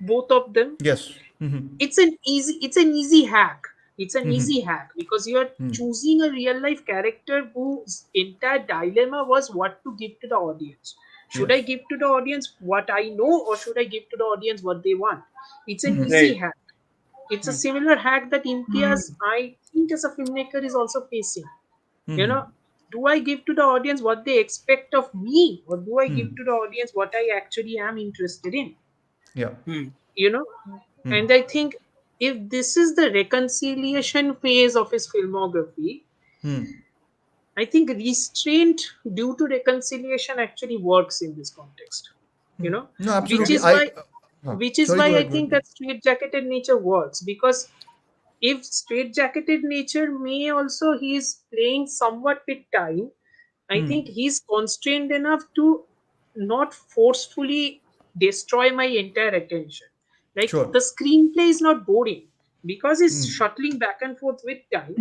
both of them. Yes. Mm-hmm. It's an easy hack. It's an easy hack because you're choosing a real life character whose entire dilemma was what to give to the audience. Should I Yes. give to the audience what I know, or should I give to the audience what they want? It's an easy Right. hack. It's a similar hack that Imtiaz, I think, as a filmmaker, is also facing. You know, do I give to the audience what they expect of me, or do I give to the audience what I actually am interested in? Yeah. Hmm. You know, and I think if this is the reconciliation phase of his filmography, I think restraint due to reconciliation actually works in this context. You know, No, which absolutely. is why which is Sorry, why go I ahead. Go think ahead. that straight-jacketed nature works, because if straight-jacketed nature may also, he is playing somewhat with time. I think he's constrained enough to not forcefully destroy my entire attention. Like, Sure. the screenplay is not boring because he's shuttling back and forth with time.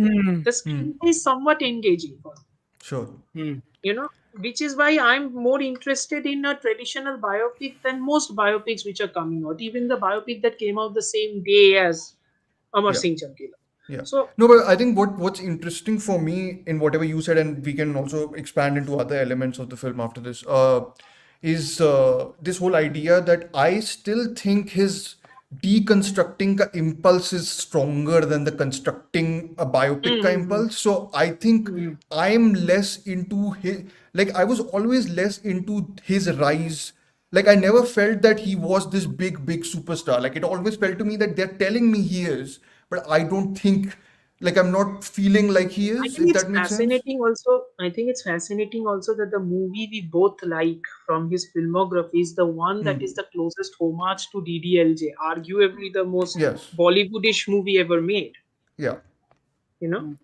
The screenplay is somewhat engaging for me, Sure. Hmm. which is why I'm more interested in a traditional biopic than most biopics which are coming out. Even the biopic that came out the same day as Amar Yeah. Singh Chamkila. Yeah. So, No, but I think what's interesting for me in whatever you said, and we can also expand into other elements of the film after this, is this whole idea that I still think his deconstructing ka impulse is stronger than the constructing a biopic ka mm, impulse. So I think I'm less into his, like I was always less into his rise. Like I never felt that he was this big superstar. Like it always felt to me that they're telling me he is, but I don't think, like I'm not feeling like he I is, think if it's that makes sense. fascinating also. I think it's fascinating also that the movie we both like from his filmography is the one that is the closest homage to DDLJ, arguably the most Yes. Bollywoodish movie ever made. Yeah. You know,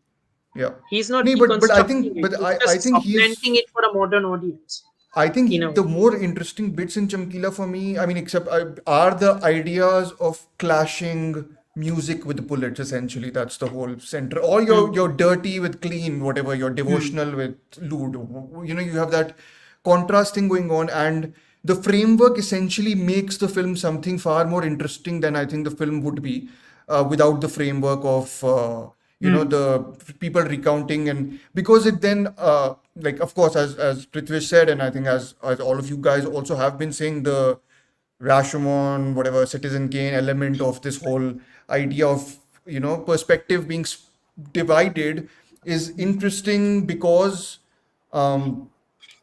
Yeah. he's not No, but I deconstructing think, it; but he's I just think supplanting he's, it for a modern audience. I In a think way, the more interesting bits in Chamkila for me, I mean, except are the ideas of clashing music with bullets. Essentially, that's the whole center. Or your dirty with clean, whatever. Your devotional with lewd. You know, you have that contrast thing going on, and the framework essentially makes the film something far more interesting than I think the film would be without the framework of. The people recounting, and because it then like of course as Prithvish said, and I think as all of you guys also have been saying, the Rashomon, whatever, Citizen Kane element of this whole idea of perspective being divided is interesting because um,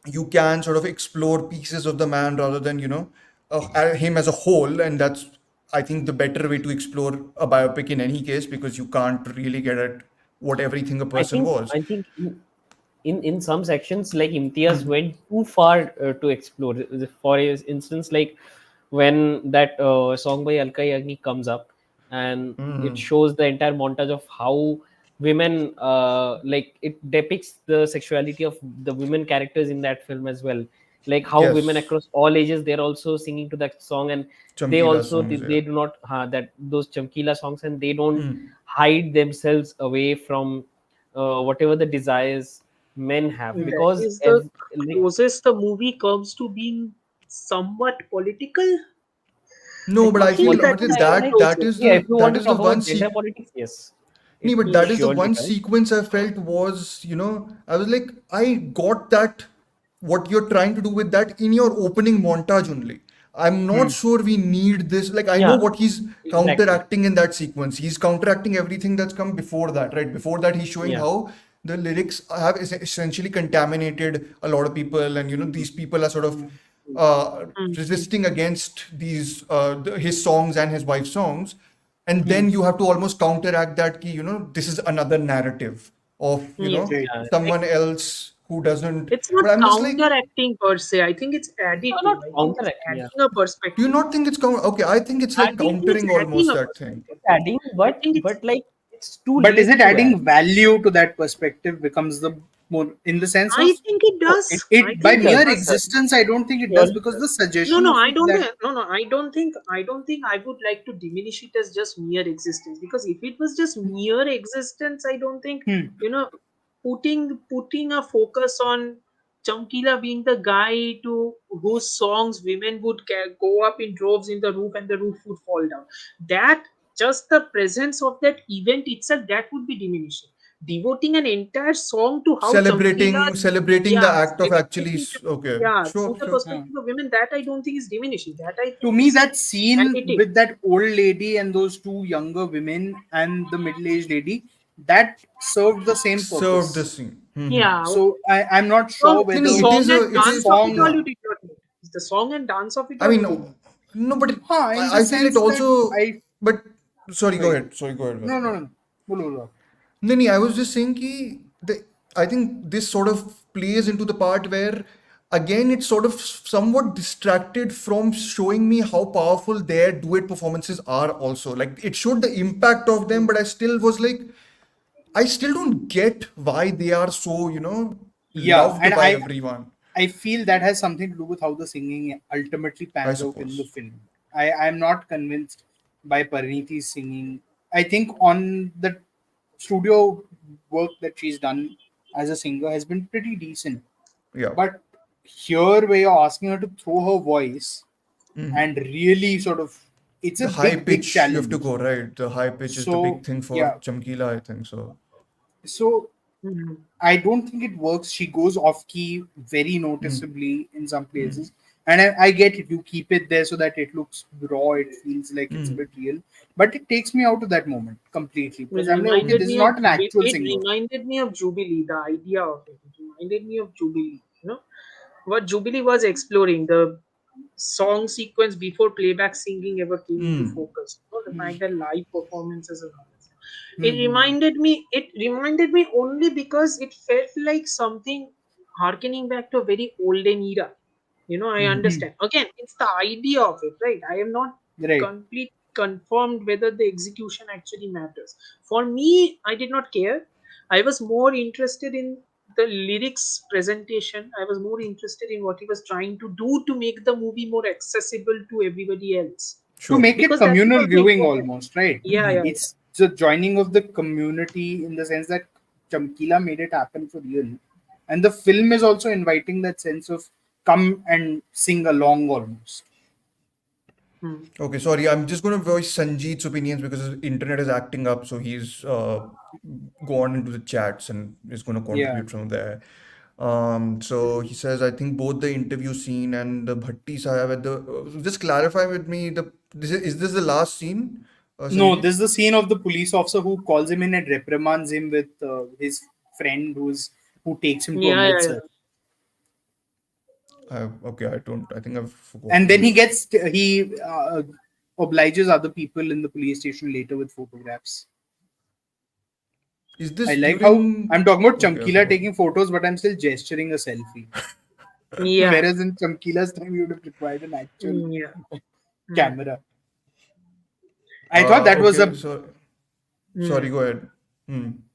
you can sort of explore pieces of the man rather than him as a whole, and that's I think the better way to explore a biopic in any case, because you can't really get at what everything a I person think was. I think in some sections like Imtiaz went too far to explore. For instance, like when that song by Alka Yagnik comes up, and it shows the entire montage of how women like it depicts the sexuality of the women characters in that film as well, like how women Yes, across all ages they're also singing to that song, and they Chamkila also songs, yeah. they do not that those Chamkila songs, and they don't hide themselves away from whatever the desires men have, that because is the like closest the movie comes to being somewhat political. I No, but I think feel, political, that Amartya, is I the that like, that closest. is yeah, the if you want that to is the talk one about gender sequence. politics, yes, No, it but will that is the surely one does. sequence I felt was, I was like, I got that, what you're trying to do with that in your opening montage only. I'm not sure we need this. Like, I know Yeah, what he's exactly. counteracting in that sequence. He's counteracting everything that's come before that, right? Before that, he's showing Yeah, how the lyrics have essentially contaminated a lot of people, and, these people are sort of resisting against these his songs and his wife's songs, and Hmm. then you have to almost counteract that ki, this is another narrative of Yes. Right. Yeah. someone else who doesn't. It's not But I'm just like, counteracting per se. I think it's No, additive. not I think it's counteracting. Yeah. adding a do you perspective. not think it's okay? I think it's I like think it's countering adding almost a that thing. perspective. Adding, I think it's but like it's too But is late it to add. adding value to that perspective becomes the more in the sense I of think it does. I it by think It it does. mere It does. does. existence. I don't think it does Surely it because the does. No, suggestion no, of I it don't. that No, no, I don't think. I don't think I would like to diminish it as just mere existence. Because if it was just mere existence, I don't think hmm, you know putting a focus on Chamkila being the guy to whose songs women would go up in droves in the roof and the roof would fall down. That just the presence of that event itself that would be diminishing. Devoting an entire song to how Chamkila, Celebrating the yeah, act of actually celebrating, okay, yeah, through sure, the sure. yeah. perspective of women, that I don't think is diminishing. That I To think me, is that scene additive. with that old lady and those two younger women and the middle-aged lady, that served the same Serve the purpose. scene. Yeah. So I'm not sure Well, No, the no, whether it song is and it the dance is of it all song, you yeah. did not need. The song and dance of it I all mean, you did not. no, but in the I feel it sense that also. I But sorry, go right. ahead. Sorry, go ahead. No, no, Yeah. no. Bolo, bolo. No, no, I was just saying I think this sort of plays into the part where again it's sort of somewhat distracted from showing me how powerful their duet performances are also. Like it showed the impact of them, but I still was like, I still don't get why they are so, Yeah, loved and by everyone, I feel that has something to do with how the singing ultimately I pans out in the suppose. film. I'm not convinced by Parineeti's singing. I think on the studio work that she's done as a singer has been pretty decent. Yeah. But here, where you're asking her to throw her voice and really sort of, it's a The high big pitch you have to challenge. go, right? The high pitch is the So big thing for yeah, Chamkila, I think so. so Mhm. I don't think it works. She goes off key very noticeably in some places. And I get it. You keep it there so that it looks raw. It feels like it's a bit real. But it takes me out of that moment completely It because I'm like, okay, this is not an actual singer. reminded me of Jubilee. The idea of it. It reminded me of Jubilee. What Jubilee was exploring, the song sequence before playback singing ever came into focus. The fact that live performances and all that stuff. Hmm. It reminded me only because it felt like something harkening back to a very olden era. I Hmm. understand. Again, it's the idea of it, right? I am not Right. complete confirmed whether the execution actually matters. For me, I did not care. I was more interested in the lyrics presentation. I was more interested in what he was trying to do to make the movie more accessible to everybody else. To Sure. make it Because that is communal also viewing important. almost, right? Yeah, yeah, yeah. It's the joining of the community in the sense that Chamkila made it happen for real. And the film is also inviting that sense of come and sing along almost. Hmm. Okay, sorry. I'm just going to voice Sanjit's opinions because his internet is acting up. So he's gone into the chats and is going to Yeah. contribute from there. So he says, I think both the interview scene and the Bhatti Sahib at the. Just clarify with me. Is this the last scene, No, Sanjit? this is the scene of the police officer who calls him in and reprimands him with his friend who takes him to Yeah, yeah, yeah. Amritsar. Okay, I don't. I think I've And then forgotten. he obliges other people in the police station later with photographs. Is I this like how during? I'm talking about Okay, I Chamkila forgot. taking photos, but I'm still gesturing a selfie. Yeah. Whereas in Chamkila's time, you would have required an actual Yeah. Hmm. camera. I thought that was Okay, a so sorry, Hmm. go ahead.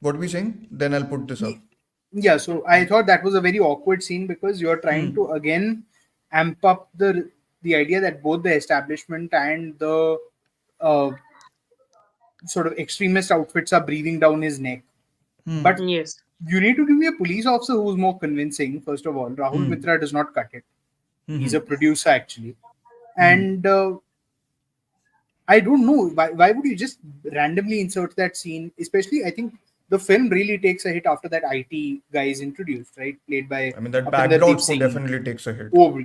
What were we saying? Then I'll put this up. yeah. So I thought that was a very awkward scene because you're trying to again amp up the idea that both the establishment and the uh, sort of extremist outfits are breathing down his neck. But Yes. you need to give me a police officer who's more convincing. First of all, Rahul Mitra does not cut it. He's a producer actually, and I don't know why would you just randomly insert that scene? Especially, I think the film really takes a hit after that IT guy is introduced, right? Played by I mean, that Upinder background Deep score Singh. definitely takes a hit. Oh,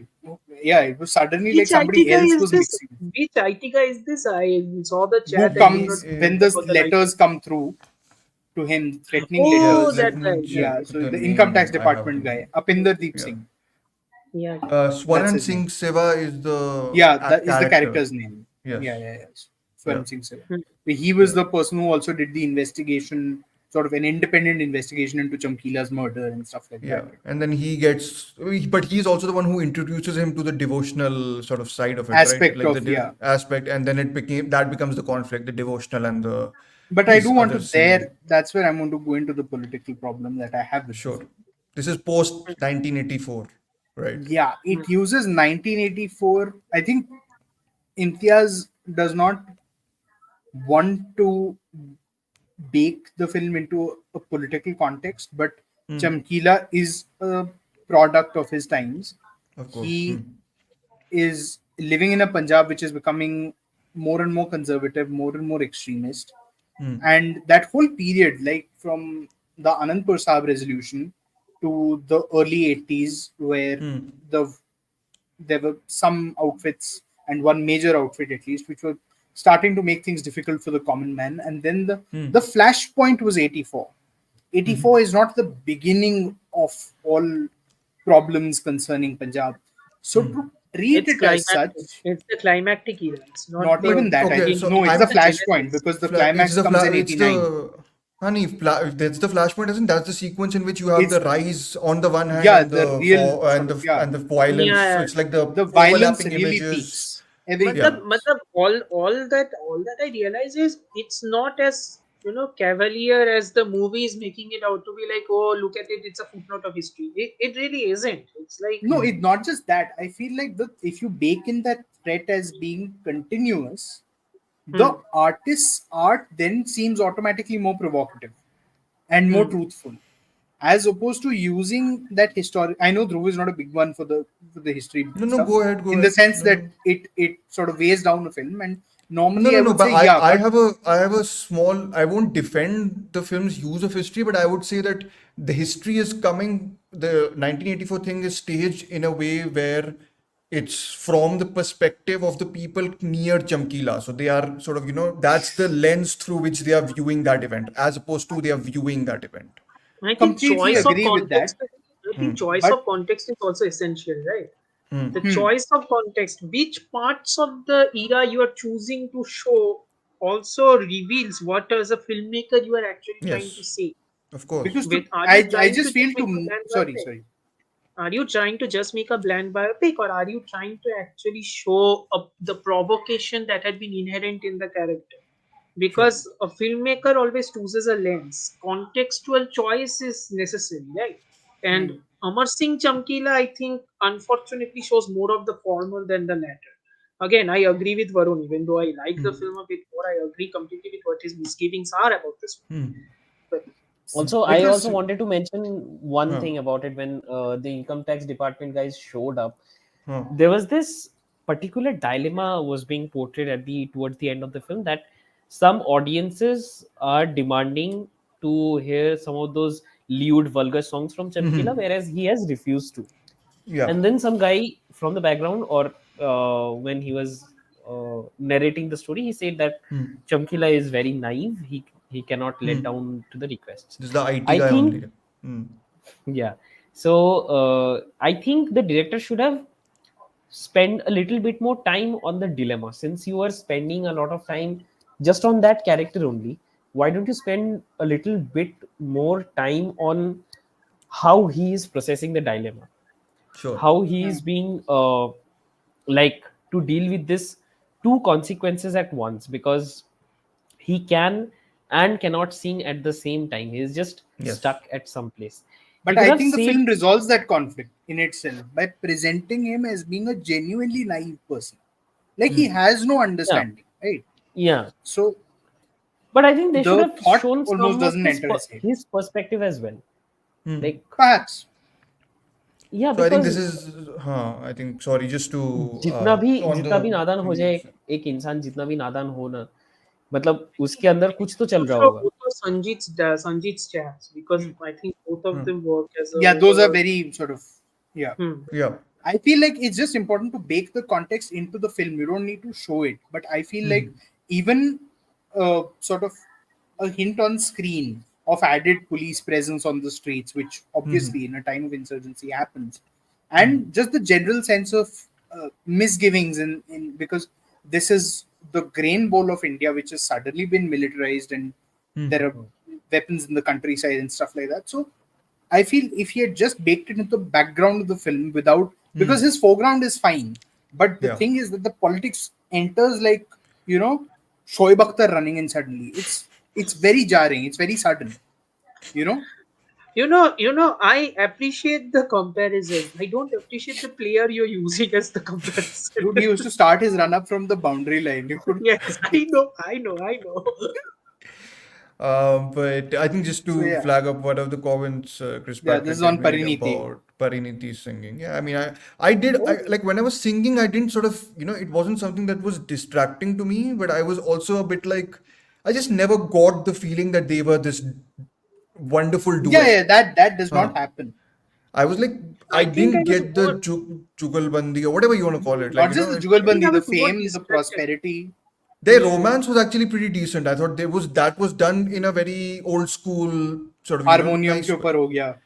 yeah, it was suddenly like Which IT somebody guy else is was this? mixing. Which IT guy is this? I saw the Who chat. I did not comes when check the for the right. letters come through to him, threatening Yes, Oh, letters? let that me guy. Yeah. check Yeah, so the the income tax name. I have department the guy, name. Upinder Deep Yeah. Singh. Yeah. That's Swaran his name. Singh Seva is the Yeah, that is the character. character's name. Yes. Yeah. Yeah. Swaram Singh Seva. Hmm. He was Yeah. the person who also did the investigation, sort of an independent investigation into Chamkila's murder and stuff like Yeah. that. And then he gets, but he's also the one who introduces him to the devotional sort of side of it, right? Aspect Like the of, yeah. aspect, and then that becomes the conflict, the devotional and the But I do this want to other civil. that's where I'm going to go into the political problem that I have with the Sure. film. This is post 1984, right? Yeah, Hmm. it uses 1984. I think Imtiaz does not want to bake the film into a political context, but Hmm. Chamkila is a product of his times. Of course. He is living in a Punjab which is becoming more and more conservative, more and more extremist. And that whole period, like from the Anandpur Sahib resolution to the early 80s, where the there were some outfits and one major outfit at least which were starting to make things difficult for the common man, and then the flashpoint was 84. 84 is not the beginning of all problems concerning Punjab, so to treat It's it as climactic. such, It's the climactic era. It's not not the even But that. okay, beginning. so No, it's It's the I'm the flashpoint genesis. because the climax comes in it's 89. the honey, that's the flashpoint, isn't that's the sequence in which you have It's, the rise on the one hand yeah, and the the real fall sort of, yeah, and the violence. So Yeah. it's like the the violence overlapping really images. peaks everything Yeah, peaks. All that I realize is it's not as cavalier as the movie is making it out to be. Like, oh, look at it, it's a footnote of history. It really isn't. It's like, No, it's not just that. I feel like if you bake in that threat as being continuous, the hmm, artist's art then seems automatically more provocative and more hmm. truthful, as opposed to using that historic. I know Dhruv is not a big one for the history no, no, stuff, go in the ahead. sense No, that no. it sort of weighs down the film. And No, normally, no, I no. would But say, yeah, I but have a small. I won't defend the film's use of history, but I would say that the history is coming. The 1984 thing is staged in a way where it's from the perspective of the people near Chamkila. So they are sort of that's the lens through which they are viewing that event, as opposed to they are viewing that event. I think completely choice of agree with that. context. I think choice But of context is also essential, right? The hmm, choice of context, which parts of the era you are choosing to show, also reveals what as a filmmaker you are actually trying to Yes, say. of course. because With Are you I trying to just just feel make a to bland sorry biopic? sorry Are you trying to just make a bland biopic, or are you trying to actually show the provocation that had been inherent in the character? Sure. Because a filmmaker always chooses a lens. Contextual choice is necessary, right? And Amar Singh Chamkila, I think, unfortunately shows more of the former than the latter. Again, I agree with Varun. Even though I like the film a bit more, I agree completely with what his misgivings are about this film. But Also, I because also wanted to mention one Huh. thing about it. When the income tax department guys showed up, Huh. there was this particular dilemma was being portrayed at the towards the end of the film, that some audiences are demanding to hear some of those lewd vulgar songs from Chamkila, whereas he has refused to. Yeah. And then some guy from the background, or when he was narrating the story, he said that Chamkila is very naive. He cannot let down to the requests. This is the IT I guy think, only. Hmm. yeah. So I think the director should have spent a little bit more time on the dilemma. Since you are spending a lot of time just on that character only, why don't you spend a little bit more time on how he is processing the dilemma, Sure. how he is being like to deal with this two consequences at once, because he can and cannot sing at the same time. He is just Yes. stuck at some place. He But could I have think the said, film resolves that conflict in itself by presenting him as being a genuinely naive person. Like he has no yeah, understanding, right? yeah. So But I think they should the have thought shown almost some of doesn't enter his head. his perspective as well. Like, Perhaps. yeah, So I think because this is, I think, sorry, just to, on जितना भी the नादान हो thing जाए, you said. एक इंसान जितना भी नादान हो ना, मतलब उसके अंदर कुछ तो चल रहा for होगा. both of Sanjit's chats, because I think both of them work as a Yeah, those are overall. very sort of, yeah. Yeah. I feel like it's just important to bake the context into the film. You don't need to show it. But I feel like even sort of a hint on screen of added police presence on the streets, which obviously in a time of insurgency happens, and just the general sense of misgivings in because this is the grain bowl of India, which has suddenly been militarized, and there are weapons in the countryside and stuff like that. So I feel if he had just baked it into the background of the film without, because his foreground is fine, but the Yeah. thing is that the politics enters like, Shoaib Akhtar running in suddenly. It's very jarring. It's very sudden. You know, I appreciate the comparison. I don't appreciate the player you're using as the comparison. dude, he used to start his run up from the boundary line. Dude. Yes, I know. But I think just So to yeah, flag up one of the comments Chris yeah. This Patrick is had on made Parineeti. about Parineeti singing. Yeah, I mean, I did, Oh, like when I was singing, I didn't sort of, it wasn't something that was distracting to me, but I was also a bit like, I just never got the feeling that they were this wonderful Yeah, duet. yeah. That does Huh. not happen. I was like, I I think I didn't was get the more. Jugalbandi or whatever you want to call it. Like, Not just the I think I Jugalbandi, the was more fame, the distracted. prosperity, their romance was actually pretty decent. I thought that was done in a very old school sort of, harmonium nice ke way. upar ho gaya.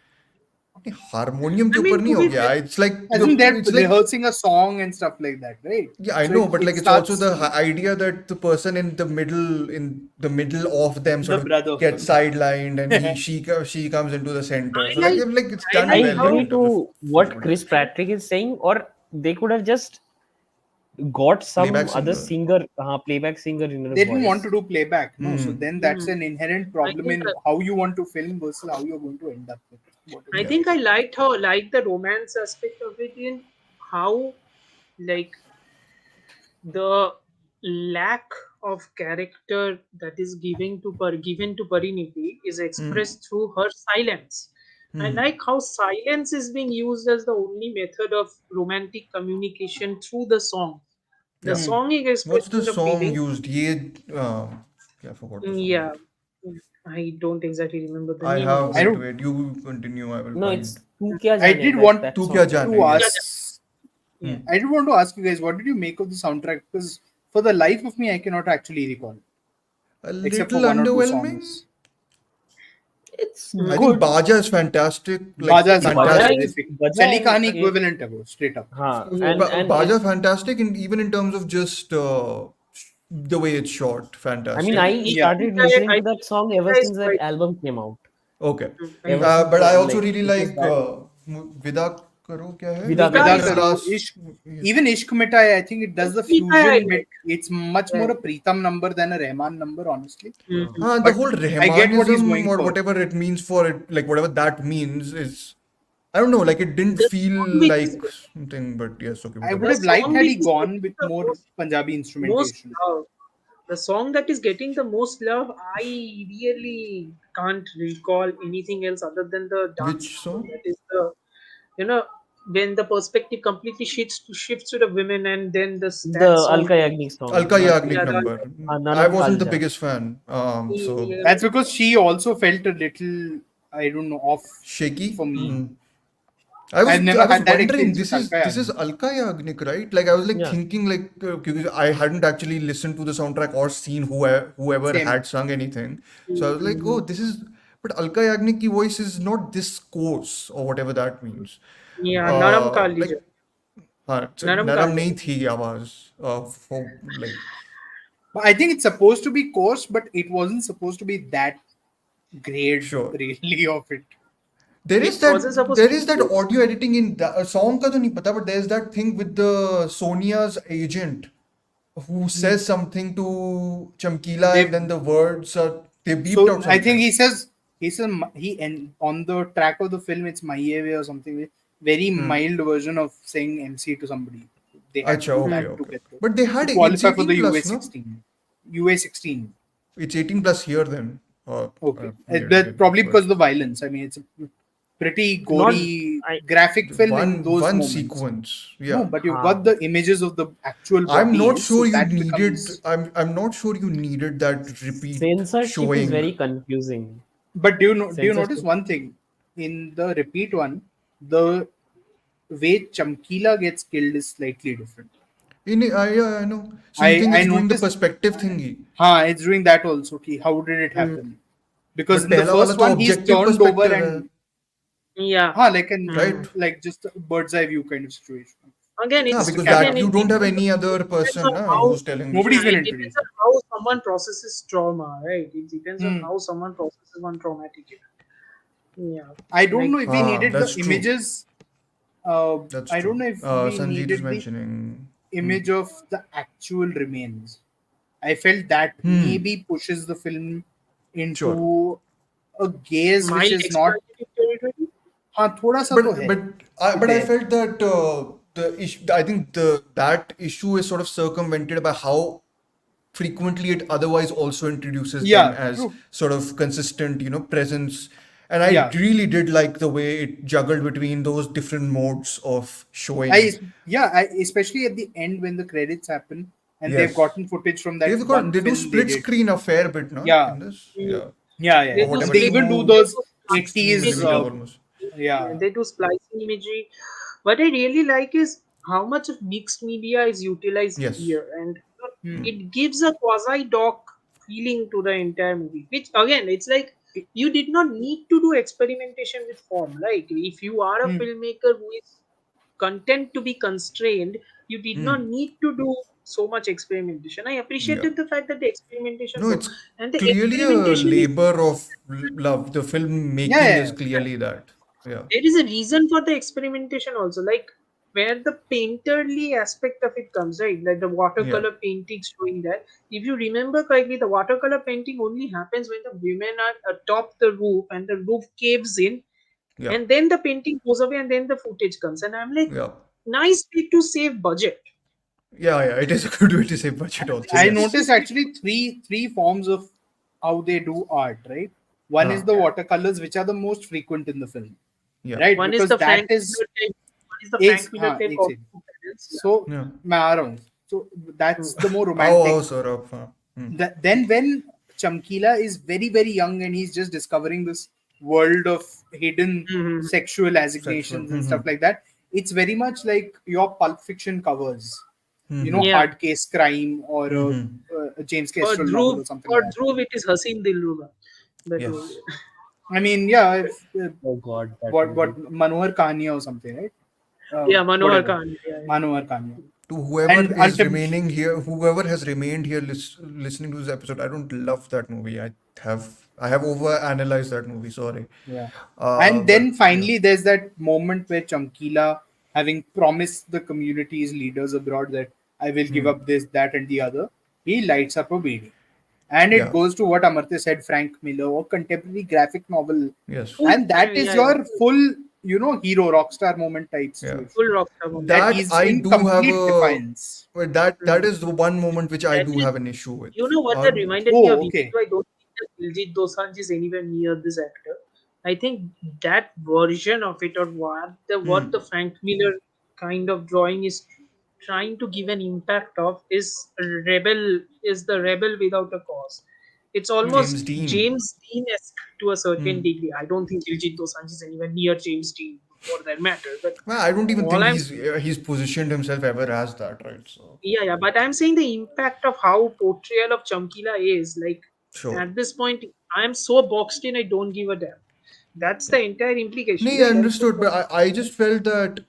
Harmonium के I ऊपर mean, नहीं to हो be गया. fair, It's like As the in they're it's like rehearsing a song and stuff like that, right? yeah, I So know, but it like it's also starts the idea that the person in the middle of them the sort of brother. gets sidelined and she comes into the center. I So like like it's I done I like well in how agree terms of to feel what good. Chris Patrick is saying, or they could have just got Playback some other singer. singer, playback singer in her They didn't want voice. to do playback, no. So Hmm. then that's an inherent I problem think in how you want to film versus how you're going to end up with what is I Yeah. think I happening. liked how like the romance aspect of it in how like the lack of character that is given to Parineeti is Hmm. expressed through her silence. I Hmm. like how silence is being used as the only method of romantic communication through the song. The Yeah. Hmm. song is What's the expressing the song feeling. used? Ye I forgot the song Yeah, name. I don't exactly remember the I name of the have I song. into don't. it. You continue. I will No, find. it's Tu Kya I Jane. did That want that Tu song kya is there. jaane? to Yeah, Yes. ask. yeah. Hmm. I did want to ask you guys, what did you make of the soundtrack? Because for the life of me, I cannot actually recall, A except for little one or two underwhelming. songs. It's I think good. Baja is fantastic. Like Baja is Baja fantastic. is terrific. Baja Sally Khan is equivalent of it, straight up. and Baja it's. fantastic, and even in terms of just the way it's shot, I mean, fantastic. I Yeah. started listening I to think that song ever Ika is since that quite. album came out. Okay. I Ever Hmm. since But I also like really it was like that Vida Karo kya hai? Vida Vika Vida is Karo. good. Karo, Ras. Ishq, even Ishq Mitai, I think it does the Vika I fusion bit. like. It's much Yeah. more a Pritam number than a Rahman number, honestly. Mhm. The But whole I get what he's Rahmanism going or for. whatever it means for it, like whatever that means is, I don't know, like it didn't The feel song which is like something, but yes, okay, I whatever. would the have liked song had which he is gone getting with the more Punjabi most instrumentation. love. The song that is getting the most love, I really can't recall anything else other than the dance Which number. song? That is the you know when the perspective completely shifts to the women and then the that song. Alka Yagnik song, Alka Yagnik Yeah, number. I Nanam wasn't the Kalja. biggest fan. So That's because she also felt a little, I don't know, off shaky. for me. Hmm. I was I've never I was had that wondering experience with Alka this is Yagnik. Alka Yagnik, right? Like I was like Yeah, thinking like because I hadn't actually listened to the soundtrack or seen whoever Same. had sung anything. So I was like, oh, Mhm. this is but Alka Yagnik ki voice is not this coarse or whatever that means. Yeah, Naram Like Kalija. हाँ Naram नरम Kalija. नहीं थी आवाज for like But I think it's supposed to be coarse, but it wasn't supposed to be that grade, sure. really, of it. It wasn't supposed to There be is that close. audio editing in song का तो नहीं पता but there's that thing with the Sonia's agent who Hmm. says something to Chamkila and They then the words are they beeped So out I think something. he says he and on the track of the film it's my way or something, very Hmm. mild version of saying MC to somebody. They had to Acha, do okay, that to okay. get the, But they to had it's qualify for the 18 UA plus, no? 16. UA 16. It's 18 plus here then. Okay, I'm getting that it probably because backwards. of the violence. I mean, it's a pretty not gory I. graphic film in those One moments. sequence. No, Yeah. but you've got Huh. the images of the actual I'm not bodies, so sure you that needed becomes. I'm not sure you needed that repeat Censorship is showing. very confusing. But do you notice Censorship. one thing in the repeat one? The way Chamkila gets killed is slightly different. Yeah, I know. So you I think I it's doing the noticed. perspective thingy? It's doing that also. Ki how did it Mm. happen? Because But in the पहला वाला first तो one he's objective turned over perspective है. and Yeah. like an Mm. right? like just a bird's eye view kind of situation. Again, Yeah, it's Just a because camera that again you it angle. don't have depends any it other depends on person how who's telling the Nobody's yeah, gonna story. it depends introduce on it. how someone processes trauma, right? It depends on Hmm. how someone processes one traumatic event. Yeah. I don't Like know if we Ah, needed the that's true. images. That's I don't true. know if we Sanjit is needed the mentioning. Hmm. image of the actual remains. I felt that Hmm. maybe pushes the film Sure. into a gaze which mild is not. exploitative territory. हाँ थोड़ा सा तो But है but I there. felt that the issue. I think that issue is sort of circumvented by how frequently it otherwise also introduces them Yeah, as true. sort of consistent, presence. And I Yeah, really did like the way it juggled between those different modes of I showing. yeah, I especially at the end when the credits happen and they've Yes. gotten footage from that one They do film they split did. screen a fair bit, no? Yeah, In this? Mm. Yeah. They yeah. Or do whatever, They even do they those do 16 splicing 80s. millimeter imagery. almost. Yeah, Yeah, they do splicing imagery. What I really like is how much of mixed media is utilized Yes. here, and hmm. it gives a quasi doc feeling to the entire movie. Which again, it's like It- you did not need to do experimentation with form. Like if you are a hmm. filmmaker who is content to be constrained, you did not Hmm. need to do so much experimentation. I Yeah. appreciated the fact that the experimentation No, worked, it's and the clearly a experimentation is labor of love. The film Yeah, making is yeah. clearly that. Yeah. there is a reason for the experimentation also, like where the painterly aspect of it comes, right? Like the Yeah. watercolor painting showing that. If you remember correctly, the watercolor painting only happens when the women are atop the roof and the roof caves in, Yeah. and then the painting goes away and then the footage comes. And I'm like, Yeah. nice way to save budget. Yeah. Yeah. It is a good way to save budget And also. this I this Yes. noticed is actually three forms of how they do art, right? One is Ah. the yeah. watercolors, which are the most frequent in the film, Yeah. right? One is Because the that Frank is Miller type. One is the Frank Miller type एक of second. panels. So Yeah. मैं आ रहा हूँ. So Yeah. that's the more Oh, romantic. Saurabh. Hmm. Then when Chamkila is very very young and he's just discovering this world of hidden Mhm. sexual Sexual. assignations and Hmm. stuff like that, it's very much like your Pulp Fiction covers, Hmm. Yeah. hard case crime or Hmm. a James For Kestrel novel Dhruv, or something for like that. Dhruv, it is Hasin Dilruba. That movie. Yes. I mean, yeah, Oh God, that what movie. Manohar Kania or something, right? Yeah, Manohar Whatever, Khan. Yeah, yeah. Manohar Kania. To whoever And is remaining here, whoever has remained here listening to this episode, I don't love that movie. I have over analyzed that movie. Sorry. yeah, and But then yeah. finally, there's that moment where Chamkila, having promised the community's leaders abroad that I will give Hmm. up this, that, and the other, he lights up a baby. And it Yeah. goes to what Amartya said, Frank Miller, or contemporary graphic novel. Yes. Full, And that is yeah, yeah. your full, hero, rock star moment type Yeah. Full situation. rockstar moment. That That he's I in do have complete a defiance. well, that Mm. is the one moment which I That do is, have an issue with. you know what Uh, that reminded me Oh, of? Even okay. though I don't think that Diljit Dosanjh is anywhere near this actor, I think that version of it, or what the hmm. Frank Miller kind of drawing is trying to give an impact of, is the rebel without a cause. It's Hmm. James almost Dean. James Dean-esque to a certain Hmm. degree. I don't think Diljit Dosanjh is anywhere near James Dean for that matter. But Well, I don't even all think I'm he's positioned himself ever as that, right? So Yeah, yeah, but I'm saying the impact of how portrayal of Chamkila is like sure. at this point, I'm so boxed in, I don't give a damn. That's Yeah. the entire implication. No, I Yeah, that's the understood, but point. I just felt that,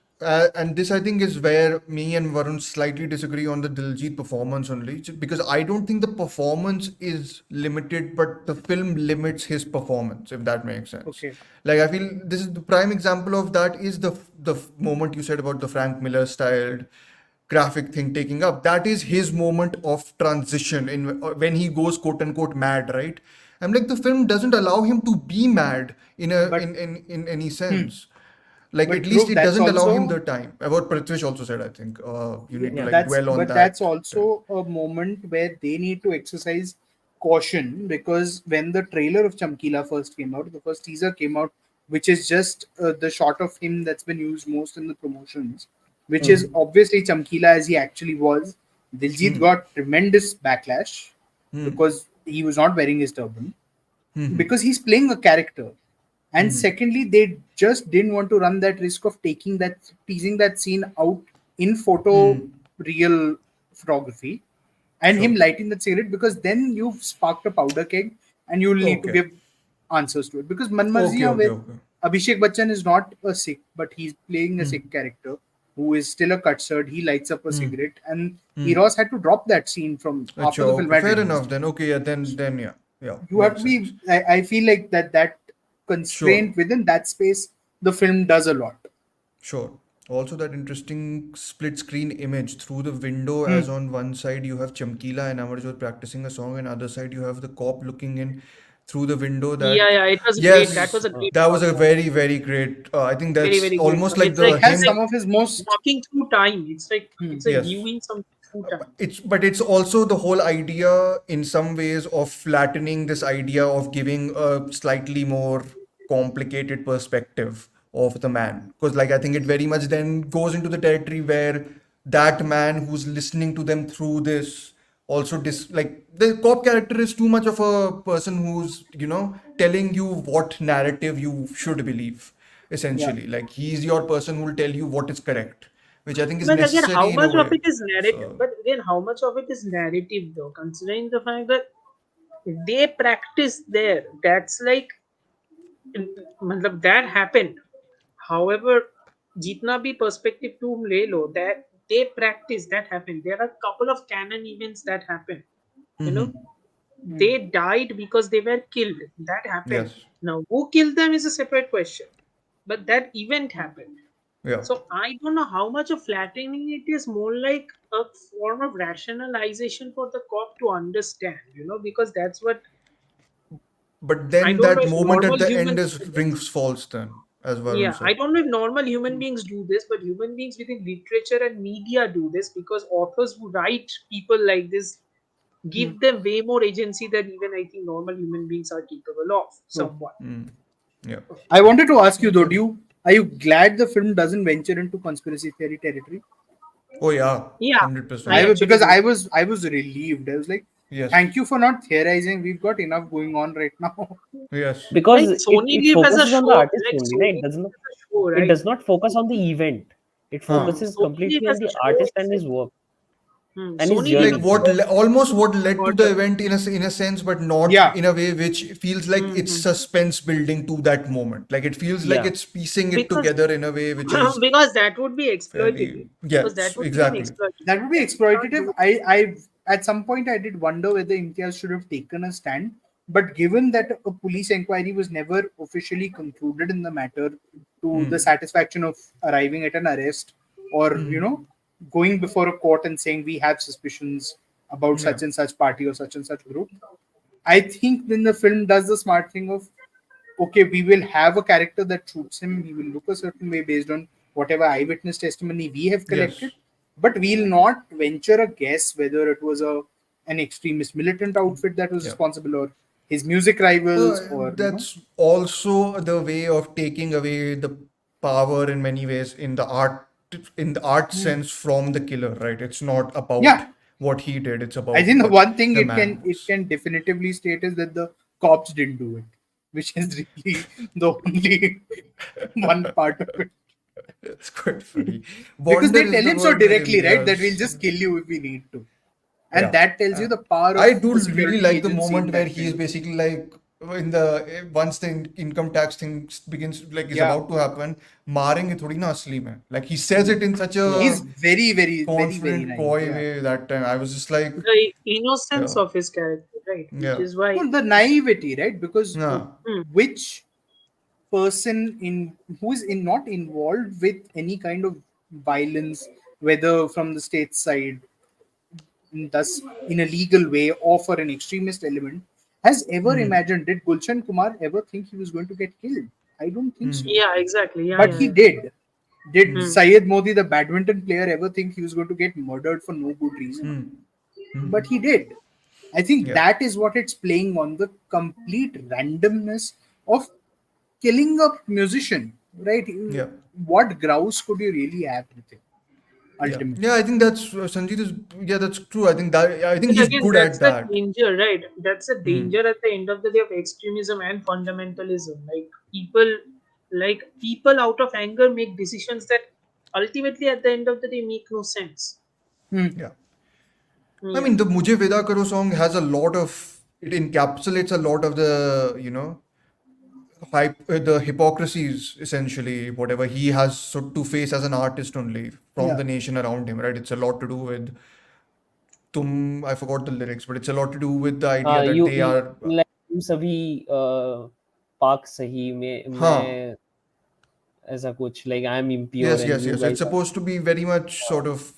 and this I think is where me and Varun slightly disagree on the Diljit performance only, because I don't think the performance is limited, but the film limits his performance, if that makes sense. Okay. Like I feel this is the prime example of that is the moment you said about the Frank Miller styled graphic thing taking up. That is his moment of transition in when he goes quote unquote mad, right? I'm like the film doesn't allow him to be mad in a But in any hmm, sense. Like at but least Dhruv, it that's doesn't allow him also the time. What Prithvish also said, I think you yeah, need to Yeah. like dwell on that's that time. also a moment where they need to exercise caution because when the trailer of Chamkila first came out, the first teaser came out, which is just the shot of him that's been used most in the promotions, which is Hmm. obviously Chamkila as he actually was. Diljit Hmm. got tremendous backlash Hmm. because he was not wearing his turban Hmm. because he's playing a character. And Hmm. secondly, they just didn't want to run that risk of teasing that scene out in photo Hmm. real photography and him Sure. lighting that cigarette because then you've sparked a powder keg and you'll need to Okay. give answers to it because Okay. manmarziyan Okay. with Okay. Abhishek Bachchan is not a Sikh, but he's playing a Sikh character who is still a cutsard. He lights up a cigarette, and Eros had to drop that scene from Acha, after the film okay, had fair released. enough then. Okay, yeah, then yeah, yeah, You have to makes be. sense. I feel like that Sure. constraint within that space, the film does a lot. Sure. Also, that interesting split screen image through the window, as on one side you have Chamkila and Amarjot practicing a song, and other side you have the cop looking in through the window. Yeah, That, yeah, it was great. That yes, was a great that was shot. a Yeah, very, very great. I think very that's very great almost shot. like It the has hint. some of his most. Walking through time. It's like Yes. viewing something through time. It's also the whole idea in some ways of flattening this idea of giving a slightly more complicated perspective of the man, because like I think it very much then goes into the territory where that man who's listening to them through this also like the cop character is too much of a person who's telling you what narrative you should believe, Yeah. essentially. Like he's your person who will tell you what is correct, which I think is But again, how necessary in a much of way. it is narrative? So But again, how much of it is narrative though? Considering the fact that they practice there, that's like, मतलब that happened. However, jitna bhi perspective तुम ले लो, that they practice, that happened. There are a couple of canon events that happened. You know, they died because they were killed. That happened. yes, Now, who killed them is a separate question. But that event happened. yeah. So I don't know how much of flattening it is, more like a form of rationalization for the cop to understand, because that's what But I then don't know that if moment at normal the end humans is do this. rings false then, as Varun Yeah, I said. don't know if normal human beings do this, but human beings within literature and media do this because authors who write people like this give them way more agency than even I think normal human beings are capable of, So somewhat. Yeah. I wanted to ask you though, do you are you glad the film doesn't venture into conspiracy theory territory? Oh yeah, Yeah, I 100%. actually Because do. I was relieved. I was like, Yes. thank you for not theorizing. We've got enough going on right now. Yes. Because Like it Sony Live as a focuses on the show, artist like only, right? Sony Live as a show, It right? does not focus on the event. It Huh. focuses Sony Live completely on as a the show, artist it's and like his work and his Sony Live Like as journey. a what show, almost what led to the order. event in a sense, but not Yeah, in a way which feels like it's Hmm. suspense building to that moment. Like it feels like Yeah. it's piecing it Because together in a way which is because that would be exploitative. fairly, Because yes, that would be an exactly. exploitative. that would be Like you can't exploitative. do. I at some point I did wonder whether Imtiaz should have taken a stand, but given that a police inquiry was never officially concluded in the matter to the satisfaction of arriving at an arrest or going before a court and saying we have suspicions about Yeah. such and such party or such and such group, I think then the film does the smart thing of okay, we will have a character that shoots him. He will look a certain way based on whatever eyewitness testimony we have collected, Yes. but we'll not venture a guess whether it was an extremist militant outfit that was Yeah. responsible or his music rivals or That's also the way of taking away the power in many ways in the art sense from the killer, right? It's not about yeah. what he did, it's I about think the what one thing the it man it was. can definitively state is that the cops didn't do it, which is really the only one part of it. It's quite funny. Because Wonder they is tell the him so word that directly, right? That we'll Imtiaz. just kill you if we need to. And Yeah. that tells you Uh, the power of I do the really security like the agency in moment where that he is kind of thing. basically like in the once the income tax thing begins, like is Yeah. about to happen, मारेंगे थोड़ी ना असली में. Like he says it in such Yeah. He's a very, very, very, very confident, naive. coy Yeah. way that time. I was just like, The innocence yeah, of his character, right? Which yeah, is why. No, the naivety, right? Because yeah, Hmm. which person in who is in not involved with any kind of violence, whether from the state side, thus in a legal way, or for an extremist element, has ever imagined did Gulshan Kumar ever think he was going to get killed? I don't think so. Yeah, exactly. Yeah, But yeah, he yeah. did. Did Hmm. Syed Modi, the badminton player, ever think he was going to get murdered for no good reason? But he did. I think yeah, that is what it's playing on, the complete randomness of killing a musician, right? yeah. What grouse could you really have with him Yeah, ultimately? yeah. I think that's Sanjit is. Yeah, that's true. I think But he's again, good that's at the that. danger, right? That's the danger at the end of the day of extremism and fundamentalism. Like people out of anger make decisions that ultimately at the end of the day make no sense. Hmm. Yeah. I Yeah. mean, the Mujhe Veda Karo song has a lot of, it encapsulates a lot of the, the hypocrisies, essentially, whatever he has to face as an artist only from Yeah. the nation around him, right? It's a lot to do with I forgot the lyrics, but it's a lot to do with the idea that they you are, like तुम सभी पाक सही huh. मैं ऐसा कुछ like I am impure Yes, and yes, you yes. It's guys are supposed to be very much sort of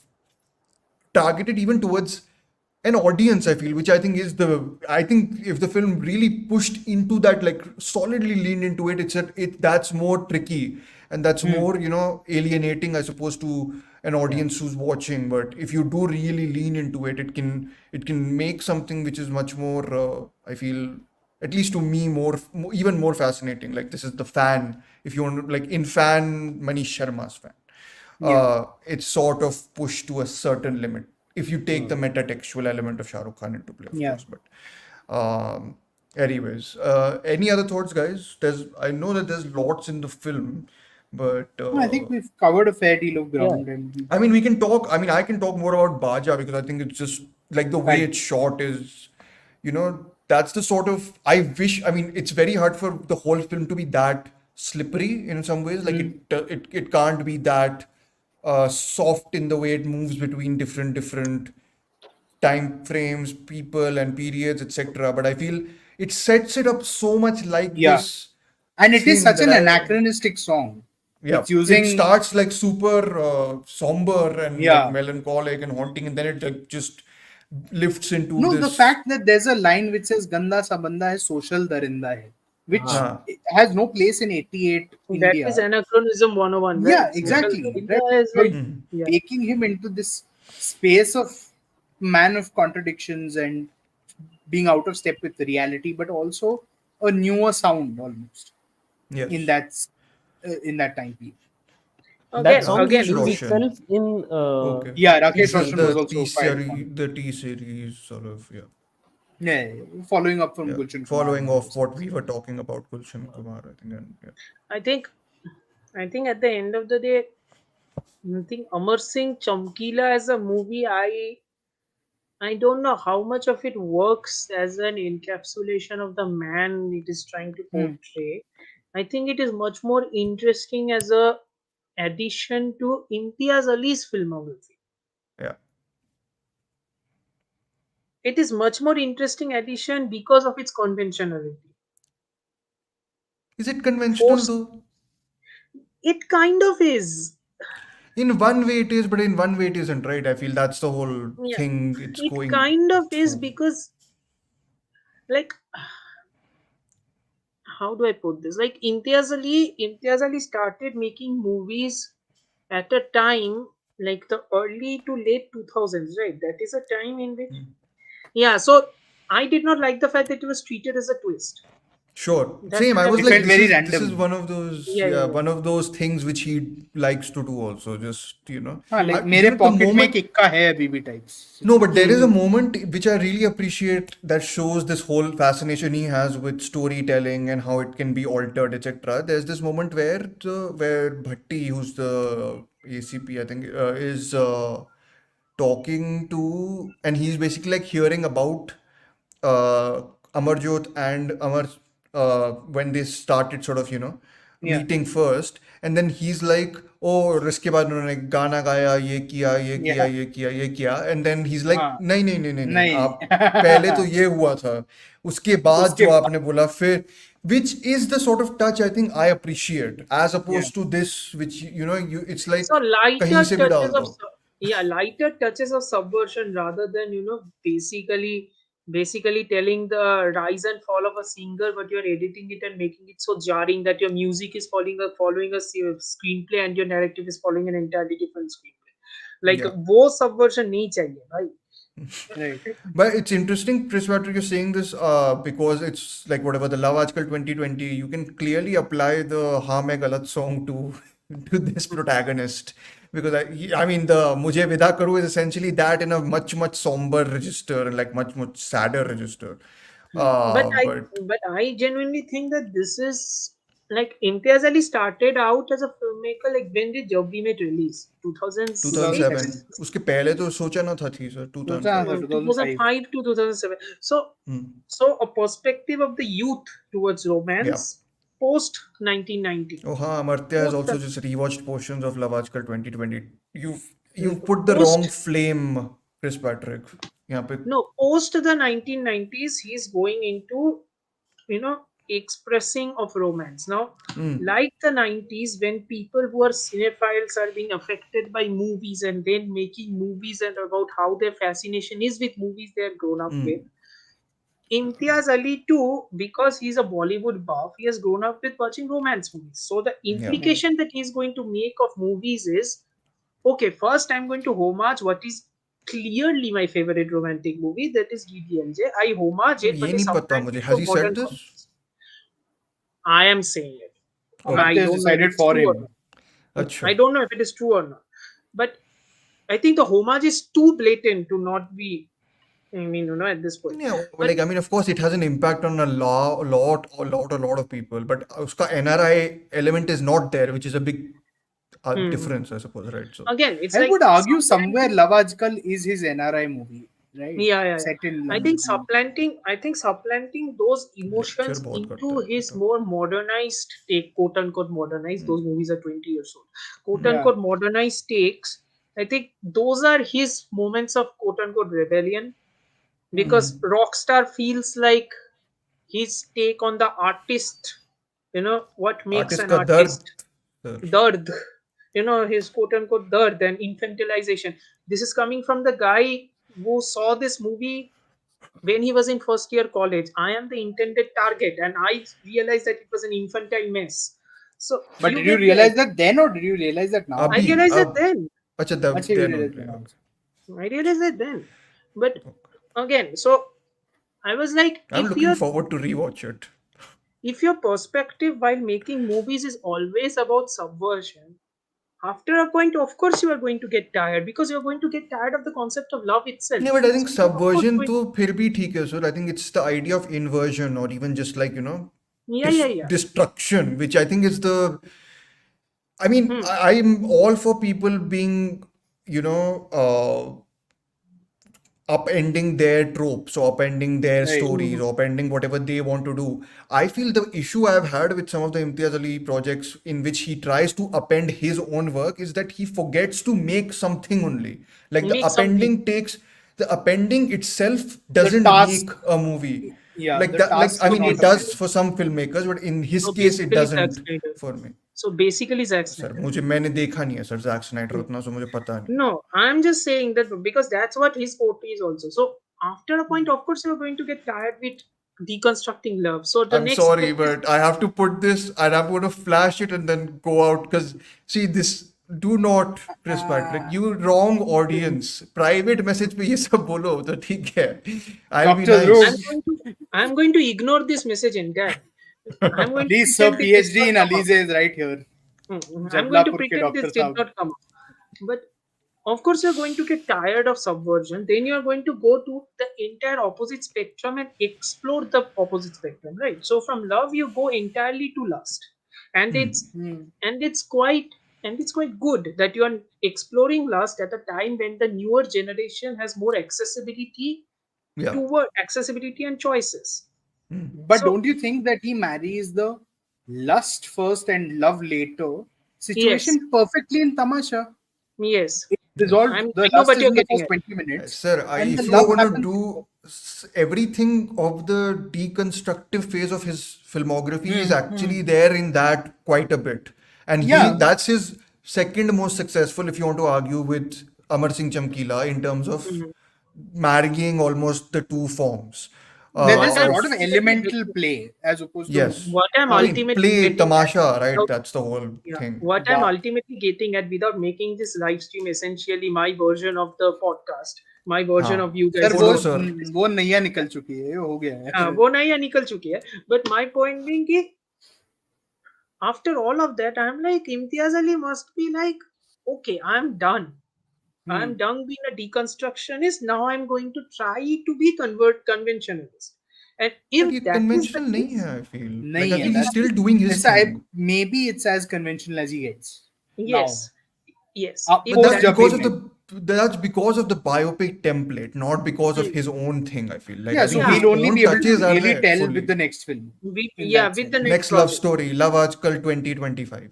targeted even towards an audience, I feel, which I think is I think if the film really pushed into that, like solidly leaned into it, that's more tricky and that's Hmm. more, alienating, I suppose, to an Yeah. audience who's watching. But if you do really lean into it, it can make something which is much more, I feel, at least to me, even more fascinating. Like, this is the fan, if you want to, like, in fan, Manish Sharma's fan, Yeah. it's sort of pushed to a certain limit if you take the metatextual element of Shah Rukh Khan into play, of Yeah. course. But anyways, any other thoughts, guys? I know that there's lots in the film, but No, I think we've covered a fair deal of yeah ground, and I mean, we can talk. I mean, I can talk more about Baja because I think it's just like the way fine. it's shot is, that's the sort of. I wish. I mean, it's very hard for the whole film to be that slippery in some ways. Like Hmm. it can't be that soft in the way it moves between different time frames, people, and periods, etc. But I feel it sets it up so much like Yeah, this and it is thing such that an I. anachronistic song. Yeah, It's it using starts like super somber and like yeah. melancholic and haunting, and then it like just lifts into No, the this. fact that there's a line which says "Ganda sa banda hai, social darinda hai," which Uh, has no place in '88 That is India. anachronism 101, Yeah, right? yeah. Social exactly. India Right. is But like, yeah. taking him into this space of man of contradictions and being out of step with reality, but also a newer sound almost in Yes. in that time period. that Again, song Rakesh again, is Roshan. itself in Okay. Yeah, Rakesh The Roshan was the T also quite fun. series, the T series sort of, yeah. Yeah, yeah, yeah. Following up from Yeah. Gulshan Kumar Following and all off those what things. we were talking about Gulshan Kumar, I think, and yeah. I think, at the end of the day, I think Amar Singh Chamkila as a movie, I don't know how much of it works as an encapsulation of the man it is trying to Hmm. portray. I think it is much more interesting as a addition to Imtiaz Ali's filmography. Yeah. It is much more interesting addition because of its conventionality. Is it conventional Forced, though? it kind of is. In one way it is, but in one way it isn't, right? I feel that's the whole Yeah, thing it's it going kind of is through. because, like, how do I put this? Like, Imtiaz Ali started making movies at a time like the early to late 2000s, right? That is a time in which, yeah. So I did not like the fact that it was treated as a twist. Sure. That Same. I was It that like, felt this very is this is random. one of those, yeah, yeah, yeah, one of those things which he likes to do also. Just, हाँ, like मेरे the pocket में एक moment. इक्का है अभी भी types. No, but there is a yeah. moment which I really appreciate that shows this whole fascination he has with storytelling and how it can be altered, etc. There's this moment where Bhatti, who's the ACP, I think, is talking to, and he's basically like hearing about uh, Amarjot and Amar when they started sort of, Yeah, meeting first, and then he's like, oh, इसके बाद उन्होंने गाना गाया, ये किया, ये किया, yeah, ये किया, ये किया, and then he's like, हाँ, नहीं नहीं नहीं नहीं नहीं, नहीं. आप पहले तो ये हुआ था, उसके बाद उसके जो बाद, आपने बोला फिर, which is the sort of touch I think I appreciate, as yeah, opposed to this, which it's So like कहीं lighter से भी touches डाल of दो. lighter touches of subversion rather than basically telling the rise and fall of a singer, but you're editing it and making it so jarring that your music is following a screenplay and your narrative is following an entirely different screenplay. Like Yeah. वो subversion नहीं चाहिए भाई. right. But it's interesting, Chris Patrick, you're saying this because it's like whatever the Love Aajkal 2020, you can clearly apply the Ha Main Galat song to to this protagonist. Because I mean, the Mujhe Vida Karu is essentially that in a much somber register and like much sadder register. But But I genuinely think that this is like Imtiaz Ali started out as a filmmaker like when did Jab We Met release? 2006, 2007, उसके पहले तो सोचा ना था थी sir सोचा था 2005. 2005. 2005 to 2007. So Hmm. a perspective of the youth towards Yeah. romance. post 1990. Oh, ha, Amartya has Post also just rewatched portions of Love Aajkal 2020. You've put the wrong post flame, Chris Patrick. यहाँ पे no post the 1990s, he's going into, expressing of romance now, like the 90s, when people who are cinephiles are being affected by movies and then making movies and about how their fascination is with movies they have grown up with. Imtiaz Ali too, because he's a Bollywood buff, he has grown up with watching romance movies. So the yeah. implication that he's going to make of movies is, okay, first I'm going to homage what is clearly my favorite romantic movie, that is DDLJ. I homage अब it, but ये I नहीं पता supplant मुझे. it Has to he a said modern this? context. I am saying it. Okay. I Amartya has don't know if decided it's for true or him. not. अच्छा. I don't know if it is true or not. But I think the homage is too blatant to not be, at this point. Yeah, But like I mean, of course, it has an impact on a lot of people, but उसका NRI element is not there, which is a big difference, I suppose, right? So again, it's I like would argue somewhere supplanting. Love Aajkal is his NRI movie, right? Yeah. Set in I think London. supplanting those lecture emotions बहुत करता into है his बेटा. more modernized take, quote unquote modernized. Those movies are 20 years old. Quote Yeah. unquote modernized takes. I think those are his moments of quote unquote rebellion, because Rockstar feels like his take on the artist. What makes Artist an का दर्द, artist? sir. Dard. His quote unquote dard and infantilization. This is coming from the guy who saw this movie when he was in first year college. I am the intended target, and I realized that it was an infantile mess. So But you did you get the realize idea. that then, or did you realize that now? I अभी realized it अब then. अच्छा Actually, you then realized only. that now. Okay. I realized it then. But again, so I was like, I'm looking forward to rewatch it. if your perspective while making movies is always about subversion, after a point, of course, you are going to get tired, because you are going to get tired of the concept of love itself. Yeah, but I think So you are, of course, subversion going. तो फिर भी ठीक है, sir. I think it's the idea of inversion or even just like, Yeah. destruction, which I think is the. I mean, Hmm. I'm all for people being, you know, upending their tropes or upending their Right. stories or upending whatever they want to do. I feel the issue I've had with some of the Imtiaz Ali projects in which he tries to append his own work is that he forgets to make something only. Like Make something. the appending itself The doesn't task, make a movie. yeah, Like the that, like task I is So mean, not it basically, does apparent. for some filmmakers, but in his so case, it basically Zack doesn't Snyder. for me. So basically Zack sir Snyder. मैंने देखा नहीं है sir Jack Snyder उतना सो मुझे पता नहीं. No, I'm just saying that because that's what his forte is also. So after a point, of course, you're going to get tired with deconstructing love. So the I'm next sorry, step is, but I have to put this and I'm going to flash it and then go out because see this. Do not, Chris Patrick. You wrong audience. Private message पे ये सब बोलो तो ठीक है. I'll be Dr. nice. I'm Dhruv, going to I'm going to ignore this message entirely. I'm going to please, sir, pretend this did PhD not in come up. Alize is right here. I'm going to Jadlapur ke pretend Dr. this did Saab. not come up. But of course, you're going to get tired of subversion. Then you're going to go to the entire opposite spectrum and explore the opposite spectrum, right? So from love, you go entirely to lust, and it's and it's quite and it's quite good that you are exploring lust at a time when the newer generation has more Yeah. accessibility and choices. But So don't you think that he marries the lust first and love later yes, situation perfectly in Tamasha? yes, It's Yes. resolved. The I know lust what is you're in the getting first at. 20 minutes, Sir, and the if you are love going to happens later. do everything of the deconstructive phase of his filmography is actually there in that quite a bit. And Yeah. that's his second most successful, if you want to argue with Amar Singh Chamkila in terms of Mhm. marrying almost the two forms. There What is a I'm lot of Of elemental play as opposed to yes, what I'm I mean ultimately play getting at tamasha, right? without, That's the whole yeah, thing. what I'm wow. ultimately getting at without making this live stream essentially my version of the podcast, my version हाँ, of you sir guys वो बोलो talking. Sir. वो नैया निकल चुकी है, हो गया है. वो नया निकल चुकी है. But my point being कि after all of that, I'm like, Imtiaz Ali must be like, okay, I'm done. I'm done being a deconstructionist. Now I'm going to try to be conventionalist. And But if ये that is the conventional नहीं case, है, I feel. Like नहीं I है. feel he's That's still doing his ऐसा है. thing. Maybe it's as conventional as he gets now. yes, yes. Up If But post that's that जब भी because of में. the that's because of the biopic template, not because of Hmm. his own thing. I feel like Yeah, I so think Yeah, his he'll only own be able to touches are really there tell with fully. the next film in yeah, that with the sense. next Next love project. story, Love Aajkal 2025.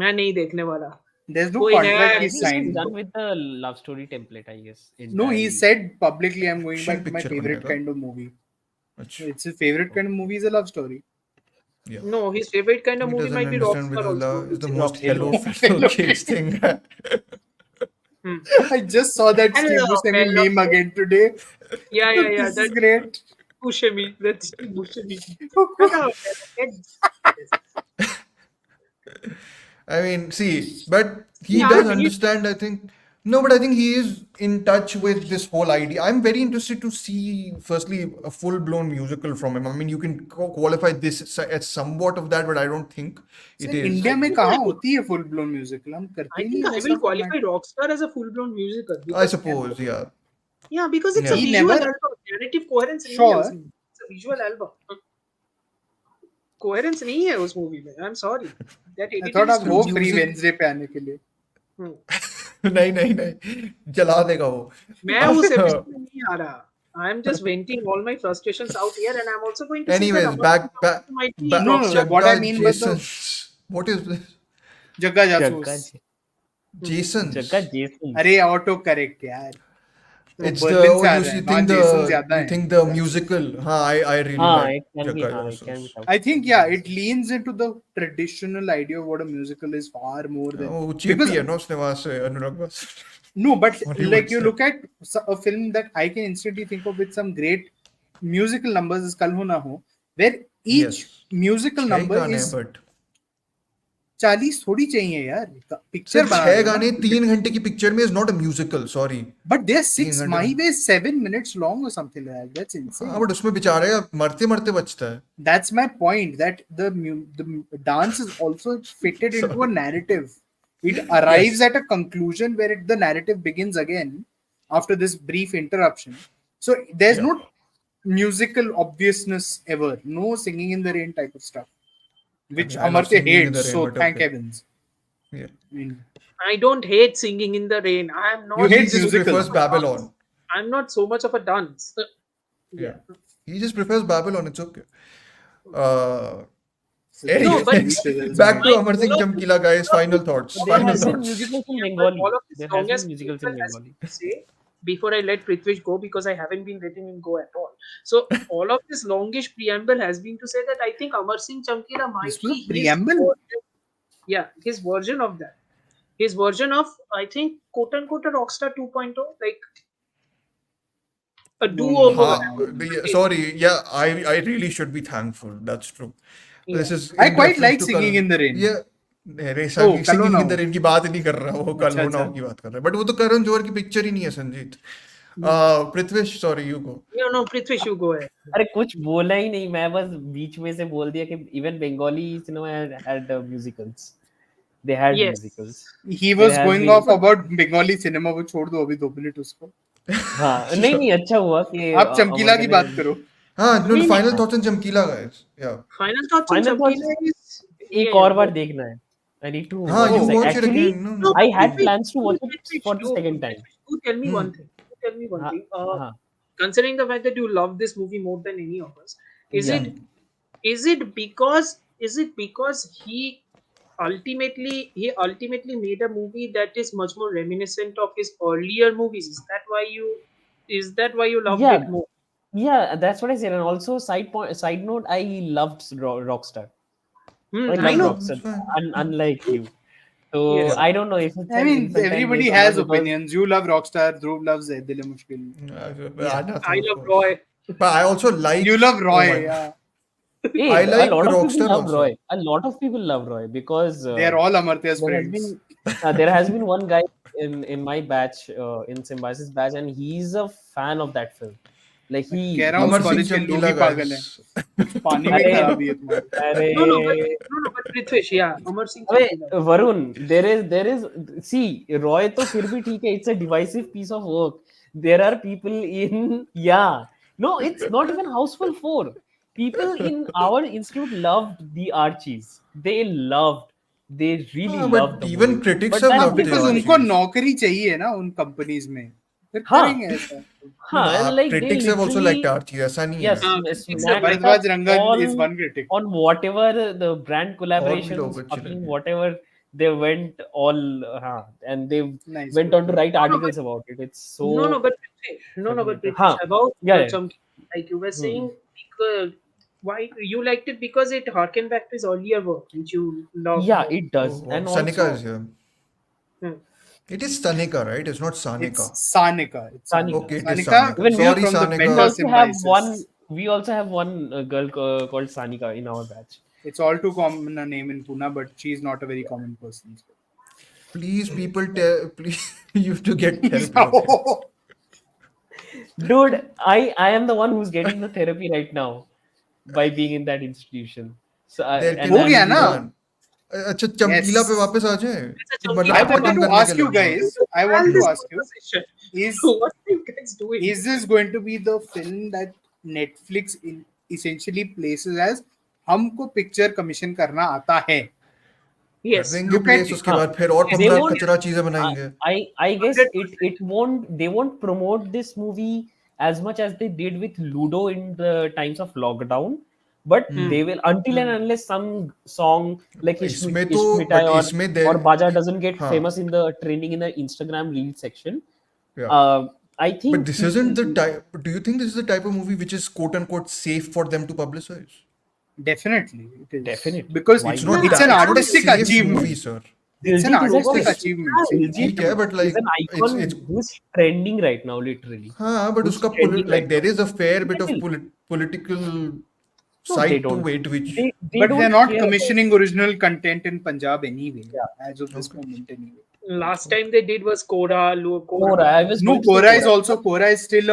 मैं नहीं देखने वाला. There's no कोई नया contract he's Maybe he's signed. done with the love story template, I guess, No, he entirely. said publicly, I'm going Action back to my picture favorite बनेगा. kind of movie. अच्छा. It's his favorite kind of movie is a love story. Yeah. No, his favorite kind of He movie doesn't might be understand Rockstar because also, love is which the is most Hello. hello fellow kids thing. Hmm. I just saw that Steve Hello, Buscemi fellow. meme again today. Yeah. This is That great. Buscemi. That's Buscemi. Hello, fellow kids. Yes. I mean, see, but he Yeah, does understand, I think. No, but I think he is in touch with this whole idea. I'm very interested to see, firstly, a full blown musical from him. I mean, you can qualify this as somewhat of that, but I don't think Sir, it is. India में think कहाँ I, होती है full blown musical? हम करते I ही नहीं think है I वैसा will format. qualify Rockstar as a full-blown musical I because suppose, yeah. yeah, because it's a Yeah. He visual never album. Narrative coherence नहीं है sure. उसमें. It's a visual album. Coherence नहीं है उस movie में. I'm sorry. That I editing thought is आप too हो cheap. free Music. Wednesday पे आने के लिए. Hmm. नहीं जला देगा वो. मैं उस episode में नहीं आ रहा. I'm just venting all my frustrations out here, and I'm also going to say that Anyways, Amar Singh Chamkila might be back. No, Rockstar. what I Jagga mean by the Jason. What is this? Jagga Jagga, जासूस. Jason's. Jagga Jason. अरे auto correct यार. वो It's the Berlin से आ you रहा है. think वहाँ Jason ज्यादा you है. think the जासूस. musical. Huh, I really like Jagga It can be Jasus. tough. I think it leans into the traditional idea of what a musical is far more than वो because Chipi है ना उसने वहां से अनुराग बस. no, but Hollywood like you से. look at a film that I can instantly think of with some great musical numbers is Kal Ho Na Ho, where each Yes. musical 6 number गाने हैं is but 40 थोड़ी चाहिए यार picture sir बना 6 रहे हो गाने ना 3 घंटे की पिक्चर में is not a musical. Sorry. but they're 3 6 घंटे my में. way 7 minutes long or something like that. That's insane. हाँ but उसमें बेचारे मरते मरते बचता है. That's my point, that the dance is also fitted into a Sorry. narrative. It arrives Yes. at a conclusion where the narrative begins again after this brief interruption. So there's Yeah. no musical obviousness ever, no singing in the rain type of stuff, I which mean, I love Amartya singing in the hates, rain, so but thank okay. heavens. Yeah. I mean, I don't hate singing in the rain. I'm you not. He hate just musicals. prefers Babylon. I'm not so much of a dance. Yeah. He just prefers Babylon. It's okay. Uh, No, but Each other's back to mind. Amar Singh Chamkila, guys. Final thoughts. There Final has been thoughts. musicals in yeah, but all Bengali. of this There long has as been musicals people in has Bengali. to say before I let Prithvish go because I haven't been letting him go at all. So all of this longish preamble has been to say that I think Amar Singh Chamkila might This was a be preamble. his version of that. His version of I think quote unquote a Rockstar 2.0, like a No, no, do-over. Sorry. Yeah, I really should be thankful. That's true. This Yeah. is I in quite reference like to singing in the rain. Yeah. Oh, Kal Ho singing Na in the Ho. Rain की बात ही नहीं कर रहा, वो कल अच्छा, हो ना अच्छा. हो की बात कर रहा है, बट वो तो करण जौहर की पिक्चर ही नहीं है Sanjeet. Prithvish sorry you go. No, Prithvish, you go ahead. अरे कुछ बोला ही नहीं, मैं बस बीच में से बोल दिया कि even Bengali cinema had musicals. They had Yes. musicals. He There was has going been off about Bengali cinema. वो छोड़ दो अभी 2 मिनट उसको. हाँ नहीं अच्छा हुआ कि आप चमकीला की अमर बात करो. हाँ, no, नहीं, final thoughts on Chamkila, guys. Yeah. Final thoughts on Final thoughts Chamkila is एक और बार देखना है. I need to हाँ, watch you it. watch it Actually, again. No, No, no. I had Prithvish, plans to watch it Prithvish, for the you- second time. You tell me Hmm. one thing. You tell me one हाँ, thing. हाँ. Considering the fact that you love this movie more than any of us, is Yeah. it because he ultimately made a movie that is much more reminiscent of his earlier movies? Is that why you loved Yeah. it more? Yeah, that's what I said. And also, side note, I loved Rockstar. I I love know. It's Rockstar, fine. unlike you. So Yes. I don't know if it's I an mean, infantile everybody take or has not because opinions. You love Rockstar. Dhruv loves Dil Hai Mushkil. I love Roy. But I also like. You love Roy. Oh my- Yeah. hey, I like a lot of people Rockstar love also. Roy. A lot of people love Roy because They are all Amartya's there has friends. been there has been one guy in my batch in Symbiosis batch, and he's a fan of that film. Like he कह रहा हूँ उस Amar Singh college के लोग ही Chamkila, पागल हैं. guys. कुछ पानी में अरे खराबी है तुम्हारी. अरे No, but Prithvish, yeah, Amar Singh अबे Chamkila. Varun there is see Roy तो फिर भी ठीक है, it's a divisive piece of work. There are people in no, it's not even Houseful 4. People in our institute loved the Archies. They loved they really love but the even movie. critics But have that loved the because differs. उनको archies. नौकरी चाहिए ना उन companies में, फिर Huh. करेंगे ऐसा. No, no, And like they critics have also liked literally, Archie. ऐसा नहीं है. yes, yes, Critics have man, liked Bharadwaj ऐसा Rangan is all one critic. on whatever the brand और भी लोग collaborations, अच्छे fucking लगे. whatever they went all, and they Nice. went on to write No, no, but articles about it. It's no, so no, but Prithvi, no, no, fucking but interesting. Prithvi, Huh. about Yeah, yeah. Chamkila, like you were Hmm. saying, because why you liked it because it harkened back to his earlier work, which you loved Yeah, more. it does. Oh, And Sanika also is here. Hmm. It is Sanika, right? It's not It's Sanika. Sanika. It's Sanika. Okay, it is Sanika Sanika. Even we, Sorry, from the we Bender Sanika. also have one, symbiosis. we also have one girl called Sanika in our batch. It's all too common a name in Pune, but she's not a very common person. Please, people, please, you have to get therapy, okay? No. Dude, I am the one who's getting the therapy right now by being in that institution. So There and can हो be गया I'm ना? man. अच्छा चमकीला पे Yes. वापस आ जाए It's a कि chunky मतलब I lap wanted खत्म to करने के ask you लगे हो? guys. I While wanted to this ask you: conversation, Is what are you guys doing? is this going to be the film that Netflix essentially places as हमको picture commission करना आता है? कर Yes, देंगे Look at place it. उसके huh. बाद फिर और yes, They 15 won't. कचरा चीजें I बनाएंगे. I guess 100%. it won't promote this movie as much as they did with Ludo in the times of lockdown. But Hmm. they will, until and unless some song like इसमें तो Ishq Mitai but इसमें or there Baja doesn't get हाँ famous in the trending in the Instagram reel section. yeah. I But think this people isn't the type. Do you think this is the type of movie which is quote unquote safe for them to publicize? Definitely, it is definitely because why It's not? not Yeah, it's an that. It's not a artistic safe movie, achievement. sir. It's an Diljit is a artistic Global. achievement. Yeah, ठीक है, but is like an it's icon who's trending right now, literally. हाँ, but Who's उसका trending right like now? there is a fair bit of Little. political No, they side don't. to it, which They But they're don't not care about. commissioning original content in Punjab anyway, Yeah. as of this okay. moment anyway. last time they did was Koda, Kora. I was No, going to say Kora. Kora is still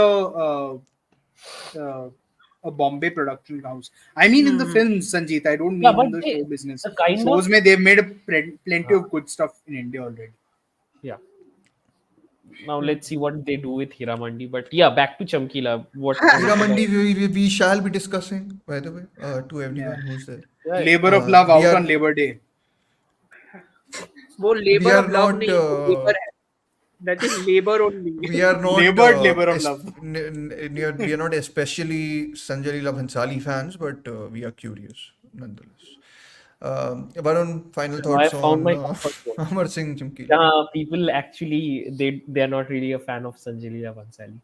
a Bombay production house. I mean, in the Hmm. films, Sanjit. I don't Yeah, mean but in the they show business. the kind of Shows may they've made plenty of good stuff in India already. yeah. Now let's see what they do with Hiramandi. But yeah, back to Chamkila. What Hira what Mandi, about? we shall be discussing, by the way, to Yeah, everyone who's there. Yeah, Labor of Love We out on are Labor Day. वो we labor are of love not नहीं है, वो labor है. That is labor only. we are not Labor of Love. we are not especially Sanjay Leela Bhansali fans, but we are curious nonetheless. Varon, final so I thoughts found on my comfort zone. Amar Singh Chamkila. People actually they are not really a fan of Sanjay Leela Bhansali.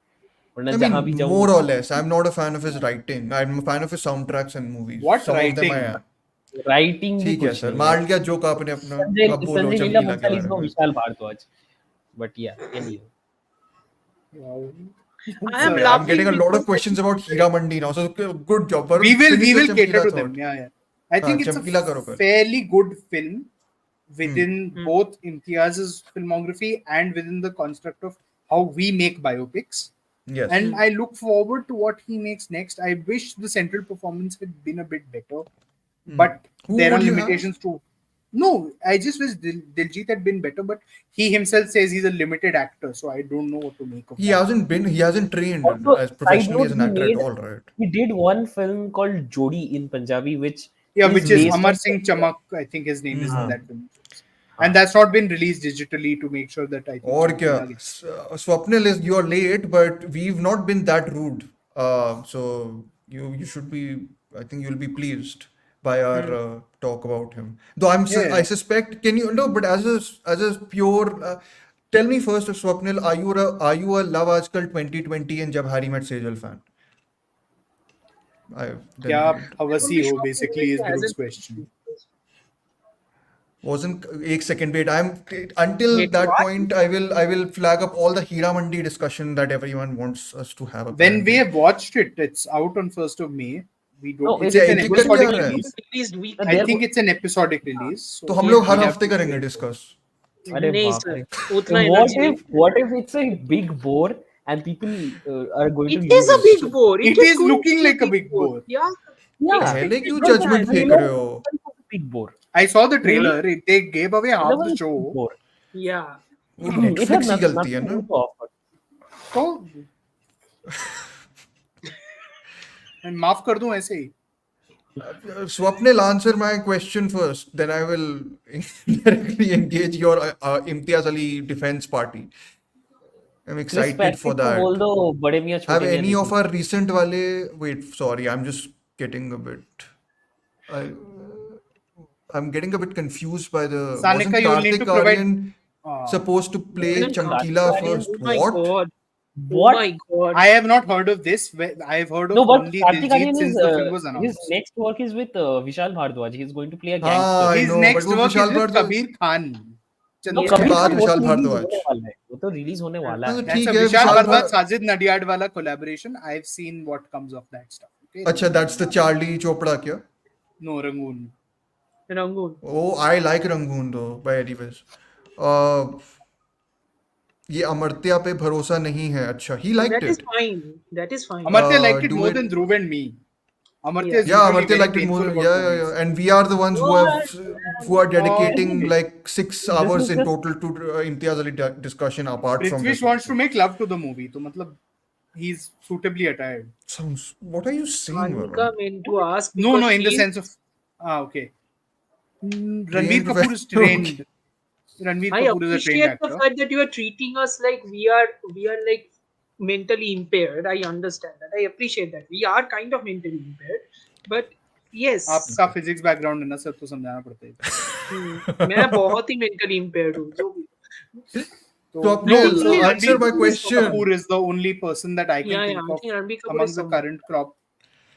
वरना I जहाँ mean, भी जाऊँ more or less. I'm not a fan of his writing. I'm a fan of his soundtracks and movies. What Some of them I writing? am. Writing भी ठीक है कुछ sir नहीं है. मार लिया जोक आपने अपना. अब बोलो संजय लीला चमकीला के भंसाली इज बारे नो में. Vishal Bhardwaj. But yeah, anyway. Wow. I am So, I'm getting laughing a lot of because questions about Hira Mandi now. So good job. Varun, we finish we the will cater Chamkila to thought. them. Yeah. I हाँ think it's a चमकीला करो पहले. fairly good film within Hmm. both Imtiaz's filmography and within the construct of how we make biopics. Yes. And I look forward to what he makes next. I wish the central performance had been a bit better, but Who there are would you have? limitations too. No, I just wish Diljit had been better, but he himself says he's a limited actor, so I don't know what to make of He that. hasn't trained Also, as side professionally note, as an actor at all, right? he did one film called Jodi in Punjabi, which Yeah, is which is based Amar on Singh Chamak, I think his name is in हाँ, that film. And that's not been released digitally to make sure that I think और क्या? Chamkila gets. Swapnil is you're late, but we've not been that rude. So you should be. I think you'll be pleased by our talk about him. Though Yeah. I suspect. Can you no? But as a pure. Tell me first, Swapnil, are you a Love Aajkal 2020 and Jab Harry Met Sejal fan? Then Kya be it. I would havasi be ho shocked if basically is he Dhruv's hasn't. question. Wasn't एक second wait. Until Wait, that what? point I will flag up all the Hira Mandi discussion that everyone wants us to have When apparently. we have watched it, it's out on 1st of May. We don't. no, It's क्या an एक एक करके आ episodic रहा है? release. Released week. I they're think good. it's an episodic release. तो So हम Yes, लोग हर we'll yes. have हफ्ते to करेंगे wait. डिस्कस. अरे नहीं बाप sir, रे. उतना What energy नहीं. if it's a big bore and people are going to It lose is a interest? big bore. It It is is going to looking be a like a big big bore. bore. Yeah. Yeah, पहले Expected क्यों to judgement that. फेंक trailer रहे हो? was a big bore. I saw the Trailer trailer. They gave away half was the a big show. bore. Yeah. वो It had Netflix की गलती है nothing ना. new to offer. तो मैं माफ कर दूं ऐसे ही. Swapnil, answer my question first. Then I will directly engage your Imtiaz Ali Defense Party. I'm Chris excited for Patrick को बोल that. दो बड़े मियाँ Have छोटे मियाँ any of देखने. our recent wale? Wait, sorry, I'm just getting a bit. I, I'm getting a bit confused by the. Sanika, Wasn't you will need Kartik to provide. Aaryan Uh, supposed to play Isn't Kartik Chamkila Aaryan? first? Oh my What? god. Oh What? my god. I have not heard of this. I've heard of No, but only Kartik Diljit Aaryan is since the film was his announced. next work is with Vishal Bhardwaj. He's going to play a हाँ, gangster. I His know, but next वो work is Vishal with Bhardwaj. Kabir Khan. No, Chandni उसके Kabir Khan. बाद खान वो विशाल तो release Bhardwaj. होने वाला है. वो तो रिलीज होने वाला हाँ तो है. That's a ठीक है Vishal विशाल Bhardwaj भार. Sajid Nadiad wala collaboration. I've seen what comes of that stuff. Okay. अच्छा, that's the Charlie Chopra क्या? No, Rangoon. Rangoon. Oh, I like Rangoon though. By anyways, uh, ये अमर्त्या पे भरोसा नहीं है. अच्छा, he liked That is it. fine. That is fine. Amartya liked it Do more it. than Dhruv and me. Amartya Yeah. is Yeah, usually Amartya very liked it more. painful about Yeah, yeah, movies. yeah. And we are the ones What? who are Uh, dedicating like 6 This hours is in just total to Imtiaz Ali discussion apart from Prithvish this wants to episode. make love to the movie. So, matlab, he's suitably attired. Sounds. What are you saying, Sanika Varon? meant to ask No, because no, in the she sense of. Okay. Ranbir Trained Kapoor is well. trained. Ranbir I Kapoor is a trained appreciate the actor. fact that you are treating us like we are like mentally impaired. I understand that. I appreciate that. We are kind of mentally impaired. But yes, आपका physics background है ना sir तो समझाना पड़ता है मैं बहुत ही mentally impaired हूँ जो भी. तो no Swapnil, so Only answer Ranbir my Ranbir is Kapoor question. is the only person that I can Yeah, think I of think Ranbir Kapoor among is the someone. current crop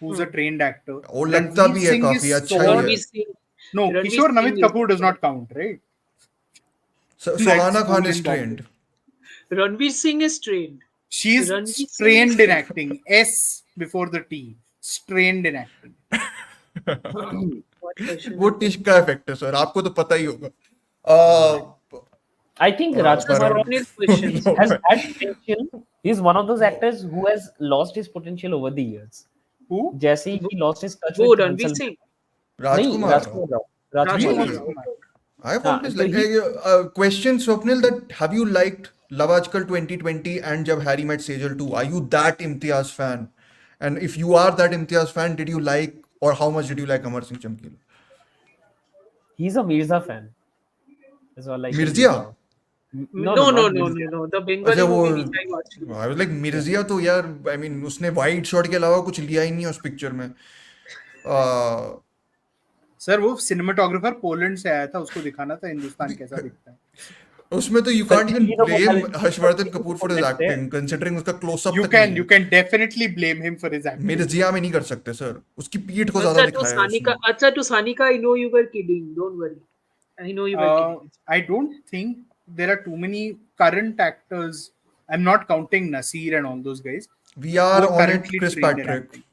who's a trained actor. वो लगता Ranveer भी है Singh काफी is अच्छा ही so है. Ranveer Singh. no Ranveer Kishore Singh Namit is Kapoor does not count right that's Suhana Khan school is in Bombay. trained. Ranveer Singh is trained. She's Ranveer Singh is trained in trained. acting S before the T strained in acting What question वो is टिश this? का effect है sir, आपको तो पता ही होगा. Uh, I think Answer Rajkumar Varon. Swapnil's questions. has had potential. He's one of those actors who has lost his potential over the years. who जैसे he lost his touch Who? with Ranveer Hansal. Singh. नहीं, Rajkumar Rao. Rajkumar Rao. Rajkumar Rajkumar Really? Rao. Rao. I've हाँ, always तो like he question Swapnil that have you liked Love Aajkal 2020 and Jab Harry Met Sejal 2? Are you that Imtiaz fan? And if you are that Imtiaz fan, did you like or how much did you like Amar Singh Chamkila? he's a Mirza fan. That's all I can think Mirzia? of. No, no, No, not no, no, Mirza. no, no. The अच्छा Bengali वो movie which I watched. I was like Mirzya तो यार I mean उसने wide shot के अलावा कुछ लिया ही नहीं है उस पिक्चर में. सर वो सिनेमाटोग्राफर पोलैंड से आया था उसको दिखाना था हिंदुस्तान कैसा दिखता है उसमें तो you can't even He the blame modality Harshvardhan Kapoor for his Poland से. acting considering उसका close up you तक नहीं can you है. can definitely blame him for his acting Mirzya में नहीं कर सकते सर, उसकी पीठ को ज्यादा दिखाया है उसने. Acha to Sanika, I know you were kidding. Don't worry. I know you were kidding. I don't think there are too many current actors. I'm not counting Nasir and all those guys We who are are on it, currently Chris trained in Patrick. acting.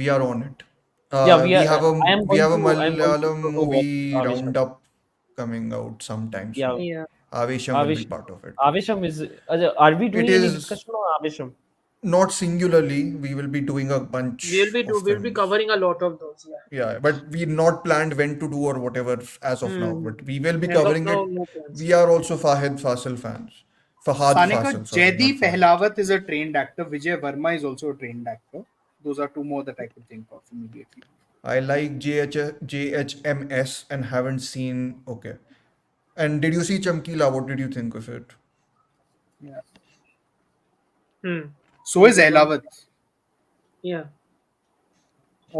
We are on it. Yeah, we We are. have a I am we going have a to. I am going Malayalam to watch movie Avesham. roundup coming out sometime Yeah, soon. Yeah. Avesham will be Avesham. part of it. Avesham is. Are we doing It any is discussion on Avesham? not singularly. We will be doing a bunch of We'll be films. covering a lot of those. Yeah. Yeah, but we not planned when to do or whatever as of now. But we will be As of covering now, it. no plans. We are also Fahid Fasil fans. Fahad Sanika Fasil, sorry, not Jaideep Fahid. Pehlawat is a trained actor. Vijay Verma is also a trained actor. Those are two more that I could think of immediately. I like JHMS and haven't seen. Okay. And did you see Chamkila? What did you think of it? Yeah. Hmm. So is Ehlawat. Yeah.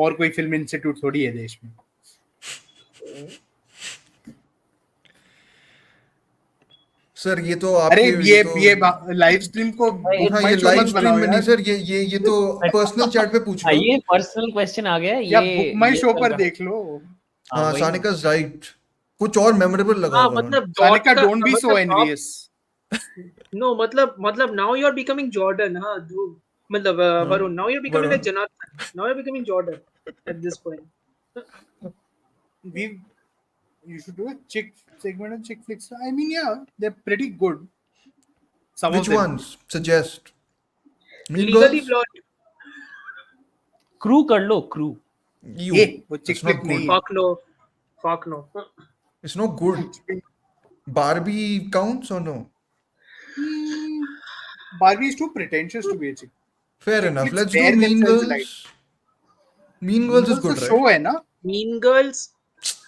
और कोई film institute थोड़ी है देश में sir ये तो अरे आपके ये लाइव स्ट्रीम को हाँ ये बुकमाई शो लाइव मत स्ट्रीम बनाओ में नहीं यार सर, ये तो पर्सनल चैट पे पूछ लो. ये पर्सनल क्वेश्चन आ गया. या ये बुकमाई शो चल पर रहा. देख लो हाँ वही ना. सानिका राइट. कुछ और मेमोरेबल लगाओ वरुण. मतलब सानिका का डोंट बी सो मतलब एनवियस no मतलब now you are becoming Jordan, हाँ जो मतलब Varun, now you're becoming like Varun. Jonathan. Now you're becoming Jordan at this point. we you should do a chick segment on chick flicks. I mean, yeah, they're pretty good. Some Which of them. ones? Suggest. Mean Legally Girls? Blonde. Crew कर लो. Crew. You. ये वो chick It's not flick नहीं good. है. Fuck no. It's not good. Barbie counts or no? Barbie is too pretentious to be a chick. Fair Chick enough. flicks Let's do bear Mean themselves light. Girls. Mean Mean Girls is Girls तो good, show right? है ना? Mean Girls,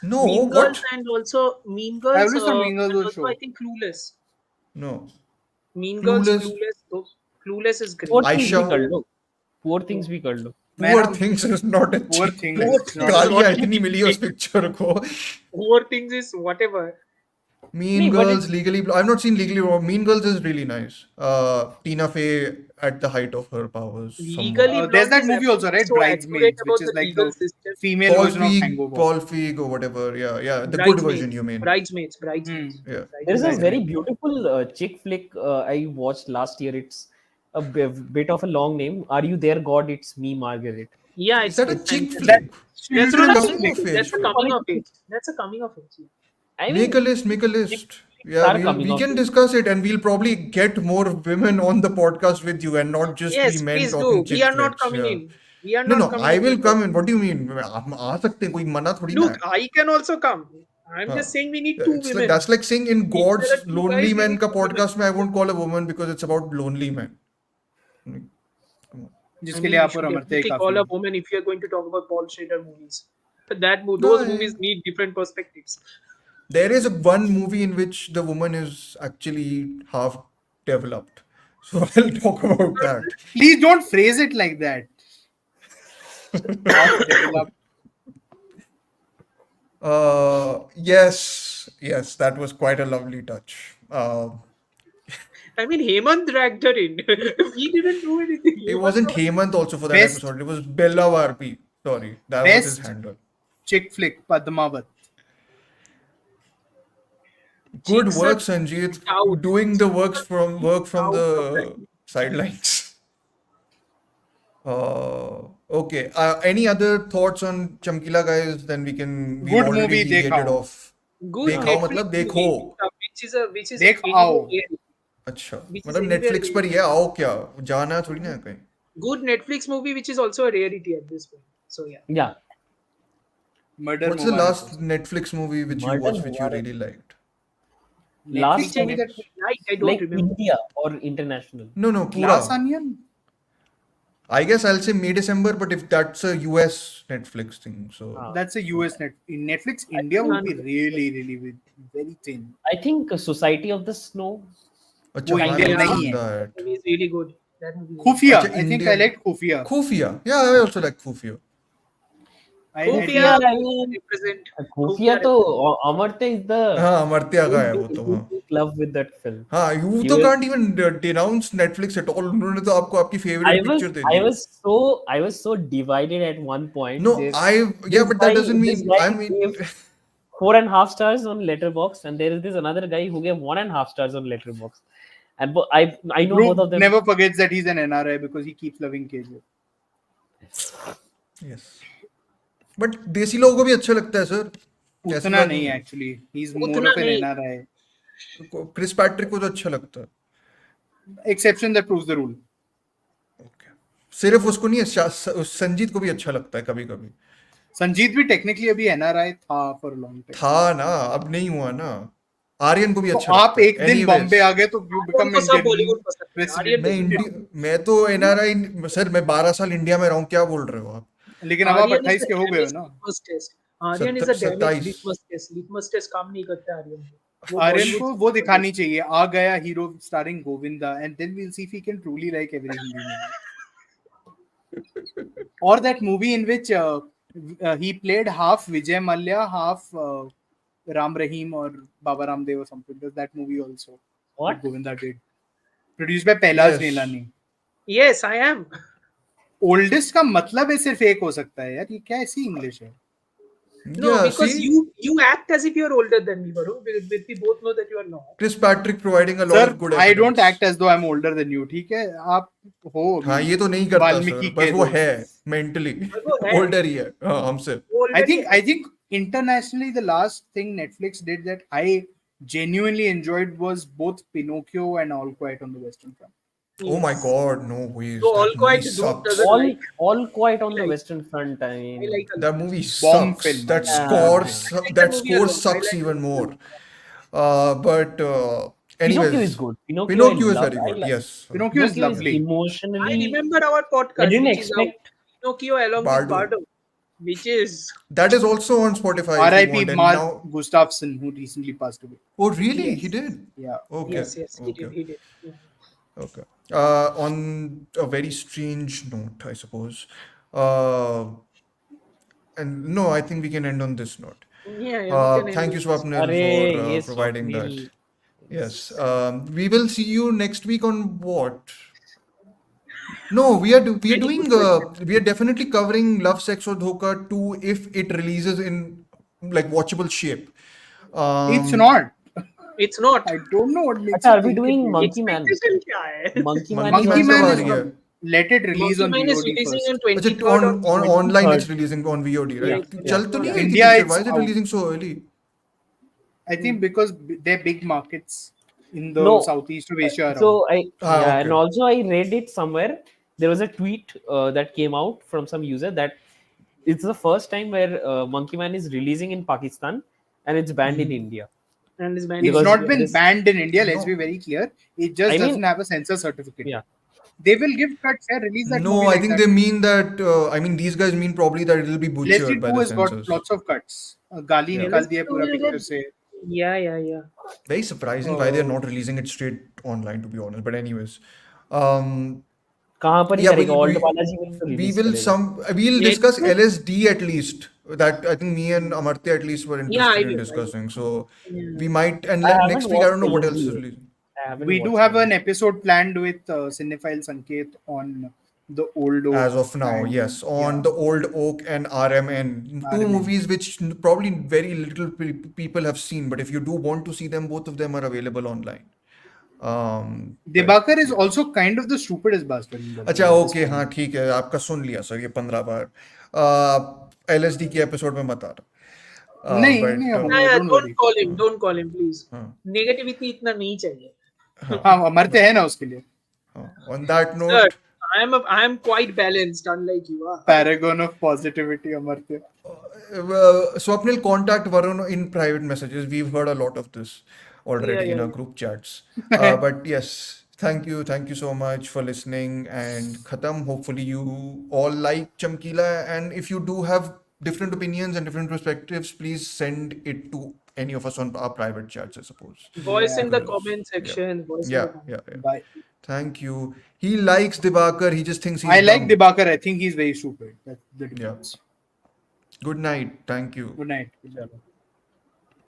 No, Mean Girls, what? and also Mean I Girls, always thought Mean Girls and was also I show. think Clueless. No. Mean Girls, Clueless, Clueless, Clueless is Poor great. things भी कर Aisha. लो, poor Yeah. things भी कर लो. मैं Poor ना Things is not a Poor cheap Things Poor flick. is not Things a is गालियां not इतनी cheap मिली उस flick. Picture को. Poor Things is whatever. Mean नहीं, but Girls, it's Legally Blonde. I've not seen Legally Blonde. Mean Girls is really nice. Tina Fey at the height of her powers. Some Legally There's Blonde that is movie also, right? so accurate Bridesmaids, which about is the like legal the system. female version of Hangover. Paul Feig or whatever. Yeah, yeah. The good version, Bridesmaids, you mean? bridesmaids, Hmm. bridesmaids, Yeah. there is a bridesmaids. very Bridesmaids. beautiful chick flick I watched last year. It's a bit of a long name. Are You There, God? It's Me, Margaret. Yeah, Is that a it's chick That fantastic. flick? That's It's a not a children's chick coming flick. of flick. That's age a flick. coming of age. That's a coming of age. Yeah. I Make a mean, list, make a chick list. flicks Yeah, are coming we of can age. discuss it and we'll probably get more women on the podcast with you and not just be Yes, men please talking do. We chick are not flicks. coming Yeah. in. We are No, not no, coming I in. will come in. What do you mean? हम आ सकते हैं, कोई मना थोड़ी ना Look, है. I can also come. I'm हाँ. just saying we need two It's like women. that's like saying in If there are God's two guys, Lonely we Men need ka two women. podcast में I won't call a woman because it's about lonely men. Come on. I जिसके लिए mean, we आप और should अमरते definitely काफी call a है. woman if you are going to talk about Paul Schrader movies. No, Those movies need different perspectives. there is one movie in which the woman is actually half developed. So I'll talk about that. Please don't phrase it like that. Half developed. Yes, that was quite a lovely touch. I mean, Hemant dragged her in. We didn't do anything. It Hemant wasn't was Hemant also for that Best episode. It was Bella Varpi. Sorry, that was his best handle. chick flick Padmavat. Good chicks are work, Sanjit. out. Doing the Chicks work from are out of that. the sidelines. Okay. Any other thoughts on Chamkila, guys? Then we've Good already movie deviated देखा off. Good देखा हो Netflix मतलब movie, देखो. which is देख anywhere आओ. rare. अच्छा. Which is मतलब anywhere Netflix पर rare. ही है, आओ क्या? जाना थोड़ी ना है कहीं. Good Netflix movie, which is also a rarity at this point. So yeah. Yeah, Murder What's the Mubarak last also. Netflix movie which you Murder watched which you Mubarak. really liked? Last Netflix Which I movie that like, I don't like remember. India or international. No, Glass पूरा. Onion. I guess I'll say May December, but if that's a US Netflix thing, so Ah. That's a US net. In Netflix, India would be really very thin. I think Society of the Snow. अच्छा वो हाँ Indian मैंने नहीं सुन है. रहा है. That movie is really good. That movie. Khufia. अच्छा I think I Indian liked Khufia. Khufia. Yeah, I also like Khufia. I Khufia, Khufia, I mean, represent. Khufia to Amartya is the हाँ अमर्त्य का है वो who तो हाँ. took love with that film. हाँ you He तो was, can't even denounce Netflix at all. उन्होंने तो आपको आपकी I favorite was, picture they I the. was so, I was so divided at one point. No, yeah, This but that guy, doesn't this mean guy I mean. gave 4.5 stars on Letterbox, and there is this another guy who gave 1.5 stars on Letterbox. And I know both Dhruv of them. never forgets that he's an NRI because he keeps loving KJ. Yes. But देसी लोगों को भी अच्छा लगता है sir. ऐसी उतना बात नहीं नहीं है. actually. He's more उतना of an नहीं. NRI. क्रिस पैट्रिक को तो अच्छा लगता है. Exception that proves the rule. Okay. सिर्फ उसको नहीं है, संजीत को भी अच्छा लगता है कभी कभी. संजीत भी टेक्निकली अभी एनआरआई था फॉर लॉन्ग टाइम. था ना, अब नहीं हुआ ना. आर्यन को भी तो अच्छा आप लगता है. एक दिन Anyways, बॉम्बे आ गए तो यू बिकम उनको सब इंडियन बॉलीवुड पसंद है. आर्यन प्रेसिडेंट. मैं तो एनआरआई सर. मैं 12 साल इंडिया में रहा हूँ. क्या बोल रहे हो आप? लेकिन अब आप Aryan is 28 a के हो गए हो damaged ना. litmus test. Aryan is a damaged 27. litmus test. Litmus test काम नहीं करता आर्यन को. वो आर्यन Bollywood को से वो ऊपर दिखानी चाहिए. आ गया hero starring Govinda and then we will see if he can truly like every Hindi movie. Or that movie in which he played half Vijay Mallya, half Ram Rahim or Baba Ramdev or something. There's that movie also What? that Govinda did. Produced by Pailas Yes. Neelani. Yes, I am. Oldest का मतलब है सिर्फ एक हो सकता है यार. ये क्या ऐसी इंग्लिश है? No, Yeah, because see? you act as if you're older than me, Varon. We both know that you are not. Chris Patrick providing a lot Sir, of good I don't evidence. act as though I'm older than you. ठीक है, आप हो अभी हाँ ये तो नहीं करता वाल्मीकि सर. बस के वो दोस्त. है मेंटली वो है. ओल्डर ही है. हाँ हमसे. वो I already think internationally the last thing Netflix did that I genuinely enjoyed was both Pinocchio and All Quiet on the Western Front. Oh my God, no ways. So All That Quiet movie Dude sucks. doesn't like. All Quiet on the like- Western Front. I I mean, like a That lot. movie Bomb sucks. film. That Yeah. score, I like that that movie a score lot. I sucks like even that more. movie. But anyways, Pinocchio is good. Pinocchio I is love- very I good. like- Yes. Pinocchio is Pinocchio is lovely. I emotionally. remember our I podcast, didn't which is out. expect. Pinocchio along Bardo. with Bardo. which is That is also on Spotify if you R.I.P. want. And Mark now, Gustafsson, who recently passed away. oh really? He yes, did. Yeah. Okay, yes, he okay, did, he did. Yeah. okay. On a very strange note, I suppose. Uh, and no, I think we can end on this note. Yeah, yeah, we can end Thank you, with this. Swapnil, for Arey, yes, providing that. Swapnil. Yes. Yes. We will see you next week on what? No, we are Very good doing question. we are definitely covering Love, Sex or Dhoka 2 if it releases in like watchable shape. It's Um, not. It's not. I don't know what makes Acha, you are we think it doing will. Monkey Man? Expectation क्या है? Monkey Man is Monkey Monkey Man also कब Man uh is रही coming. है? let it release Monkey on Man is VOD releasing on first. अच्छा, 23rd of online it's 23rd. releasing on VOD, Yeah, right? 23rd. yeah, चल तो नहीं yeah. रही थी India, picture. it's Why is it out. releasing so early? I think because they're big markets in the No, southeast of Asia around. so Ah, and okay. also I read it somewhere. There was a tweet that came out from some user that it's the first time where Monkey Man is releasing in Pakistan and it's banned in India And is banned in It's because not India. been this. banned in India, let's be No, very clear. It I just mean, doesn't have a censor certificate yeah. yet. They will give cuts and release that no, movie I like think that. they mean that. I mean, these guys mean probably that it'll be Leslie butchered by 2 the has got censors. lots of cuts. गाली Yeah. निकाल दिया LSD पूरा will picture get. से. Yeah, yeah, yeah. Very surprising why they're Uh, not releasing it straight online, to be honest. But anyways, um, कहाँ पर ही yeah, करेगा old Balaji में तो we रिलीज will करेगा we'll Let discuss me. LSD at least. That I think me and Amartya at least were Yeah, I interested in will. I discussing. will. So Yeah. we might, and I haven't next week I don't watched know what else LSD is yet. releasing. I haven't we do watched have an LSD. episode planned with Cinephile Sanket on the old oak As of now, and yes, on yeah, the Old Oak and RMN, two RMN. movies which probably very little people have seen, but if you do want to see them, both of them are available online. But Debakar is yeah. also kind of the stupidest bastard in अच्छा Bollywood at this okay हाँ point. ठीक है आपका सुन लिया sir ये 15 बार LSD के episode में मत आना नहीं नहीं बट Yeah, होगा, yeah. don't Don't worry. call him. Don't call him, please. हाँ Negativity इतना नहीं चाहिए. हाँ हाँ मरते हैं ना उसके लिए. हाँ on that Sir, note I am quite balanced, unlike you. Paragon of positivity अमरते. Swapnil, contact Varon in private messages. We've heard a lot of this Yeah, already in yeah, our yeah. group chats. But yes, thank you so much for listening. And Khatam, hopefully you all like Chamkila. And if you do have different opinions and different perspectives, please send it to any of us on our private chats, I suppose. Voice Yeah. in the Because comment yeah, section. Voice in the yeah, comment. yeah, yeah. Bye. Thank you. He likes Dibakar. He just thinks he's I like dumb. Debakar. I think he's very stupid. That's the Yeah. difference. Good night. Thank you. Good night.